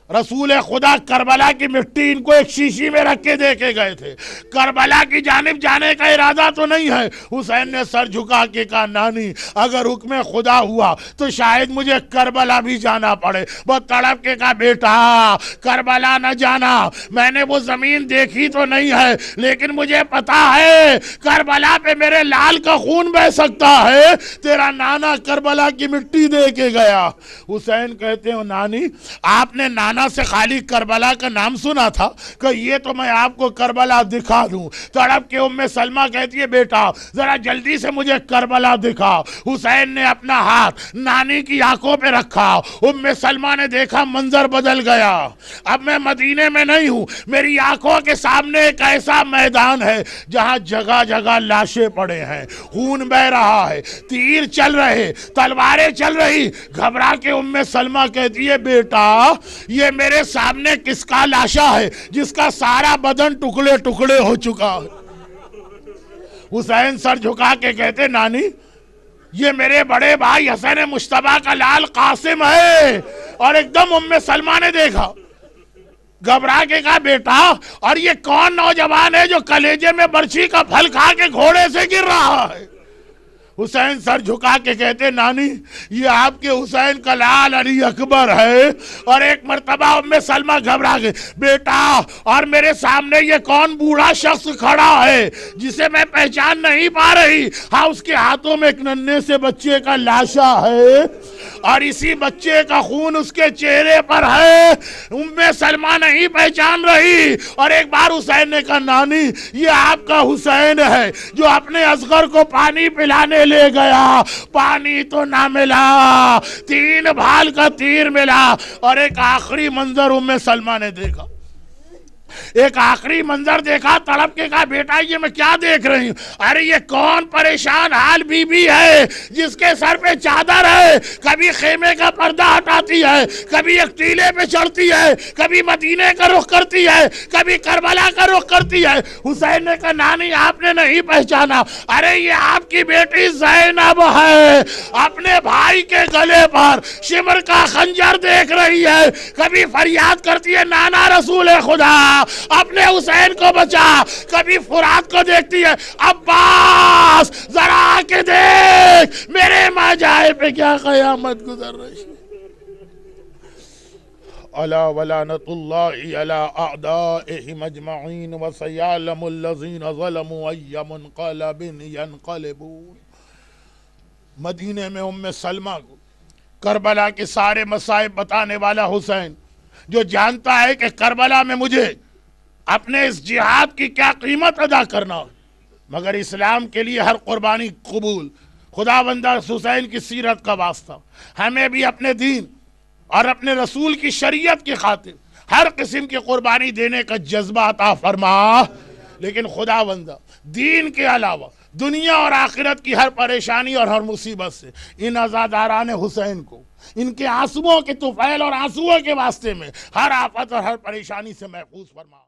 رسول خدا کربلا کی مٹی ان کو ایک شیشی میں رکھ کے دے کے گئے تھے، کربلا کی جانب جانے کا ارادہ تو نہیں ہے۔ حسین نے سر جھکا کے کہا نانی اگر حکم خدا ہوا تو شاید مجھے کربلا بھی جانا پڑے۔ وہ تڑپ کے کہا بیٹا کربلا نہ جانا، میں نے وہ زمین دیکھی تو نہیں ہے لیکن مجھے پتا ہے کربلا پہ میرے لال کا خون بہہ سکتا ہے، تیرا نانا کربلا کی مٹی دے کے گیا۔ حسین کہتے ہیں نانی آپ نے نانا سے خالی کربلا کا نام سنا تھا کہ یہ تو میں آپ کو کربلا دکھا دوں۔ تڑپ کے ام سلمہ کہتی ہے بیٹا ذرا جلدی سے مجھے کربلا دکھا۔ حسین نے اپنا ہاتھ نانی کی آنکھوں پہ رکھا، ام سلمہ نے دیکھا منظر بدل گیا، اب میں مدینے میں نہیں ہوں، میری آنکھوں کے سامنے ایک ایسا میدان ہے جہاں جگہ جگہ لاشیں پڑے ہیں، خون بہ رہا ہے، تیر چل رہے، تلواریں چل رہی۔ گھبرا کے ام سلمہ کہتی ہے بیٹا یہ میرے سامنے کس کا لاشا ہے جس کا سارا بدن ٹکڑے ٹکڑے ہو چکا ہے؟ حسین سر جھکا کے کہتے نانی یہ میرے بڑے بھائی حسن مجتبیٰ کا لال قاسم ہے۔ اور ایک دم ام سلمہ نے دیکھا، گھبرا کے کہا بیٹا اور یہ کون نوجوان ہے جو کلیجے میں برچھی کا پھل کھا کے گھوڑے سے گر رہا ہے؟ حسین سر جھکا کے کہتے نانی یہ آپ کے حسین کا لال علی اکبر ہے۔ اور ایک مرتبہ ام سلمہ گھبرا گئے بیٹا اور میرے سامنے یہ کون بوڑھا شخص کھڑا ہے جسے میں پہچان نہیں پا رہی؟ ہاں اس کے ہاتھوں میں ایک ننھے سے بچے کا لاشا ہے اور اسی بچے کا خون اس کے چہرے پر ہے۔ ام سلمہ نہیں پہچان رہی اور ایک بار حسین نے کہا نانی یہ آپ کا حسین ہے جو اپنے اصغر کو پانی پلانے لے گیا، پانی تو نہ ملا، 3 بھال کا تیر ملا۔ اور ایک آخری منظر ام سلمہ نے دیکھا، ایک آخری منظر دیکھا، تڑپ کے کہا بیٹا یہ میں کیا دیکھ رہی ہوں؟ ارے یہ کون پریشان حال بی بی ہے جس کے سر پہ چادر ہے، کبھی خیمے کا پردہ ہٹاتی ہے، کبھی ایک ٹیلے پہ چڑھتی ہے، کبھی مدینے کا رخ کرتی ہے، کبھی کربلا کا رخ کرتی ہے۔ حسین نے کہا نانی آپ نے نہیں پہچانا، ارے یہ آپ کی بیٹی زینب ہے، اپنے بھائی کے گلے پر شمر کا خنجر دیکھ رہی ہے، کبھی فریاد کرتی ہے نانا رسول خدا اپنے حسین کو بچا، کبھی فرات کو دیکھتی ہے عباس ذرا آ کے دیکھ میرے ماں جائے پہ کیا قیامت گزر رہی ہے۔ الا ولعنت اللہ علی اعدائہم اجمعین وسیعلم الذین ظلموا ای منقلب ینقلبون۔ مدینے میں ام سلمہ کو کربلا کے سارے مصائب بتانے والا حسین، جو جانتا ہے کہ کربلا میں مجھے اپنے اس جہاد کی کیا قیمت ادا کرنا ہو، مگر اسلام کے لیے ہر قربانی قبول۔ خدا بندہ حسین کی سیرت کا واسطہ ہمیں بھی اپنے دین اور اپنے رسول کی شریعت کی خاطر ہر قسم کی قربانی دینے کا جذبہ عطا فرما۔ لیکن خدا بندہ دین کے علاوہ دنیا اور آخرت کی ہر پریشانی اور ہر مصیبت سے ان عزاداران حسین کو ان کے آنسوؤں کے طفیل اور آنسوؤں کے واسطے میں ہر آفت اور ہر پریشانی سے محفوظ فرما۔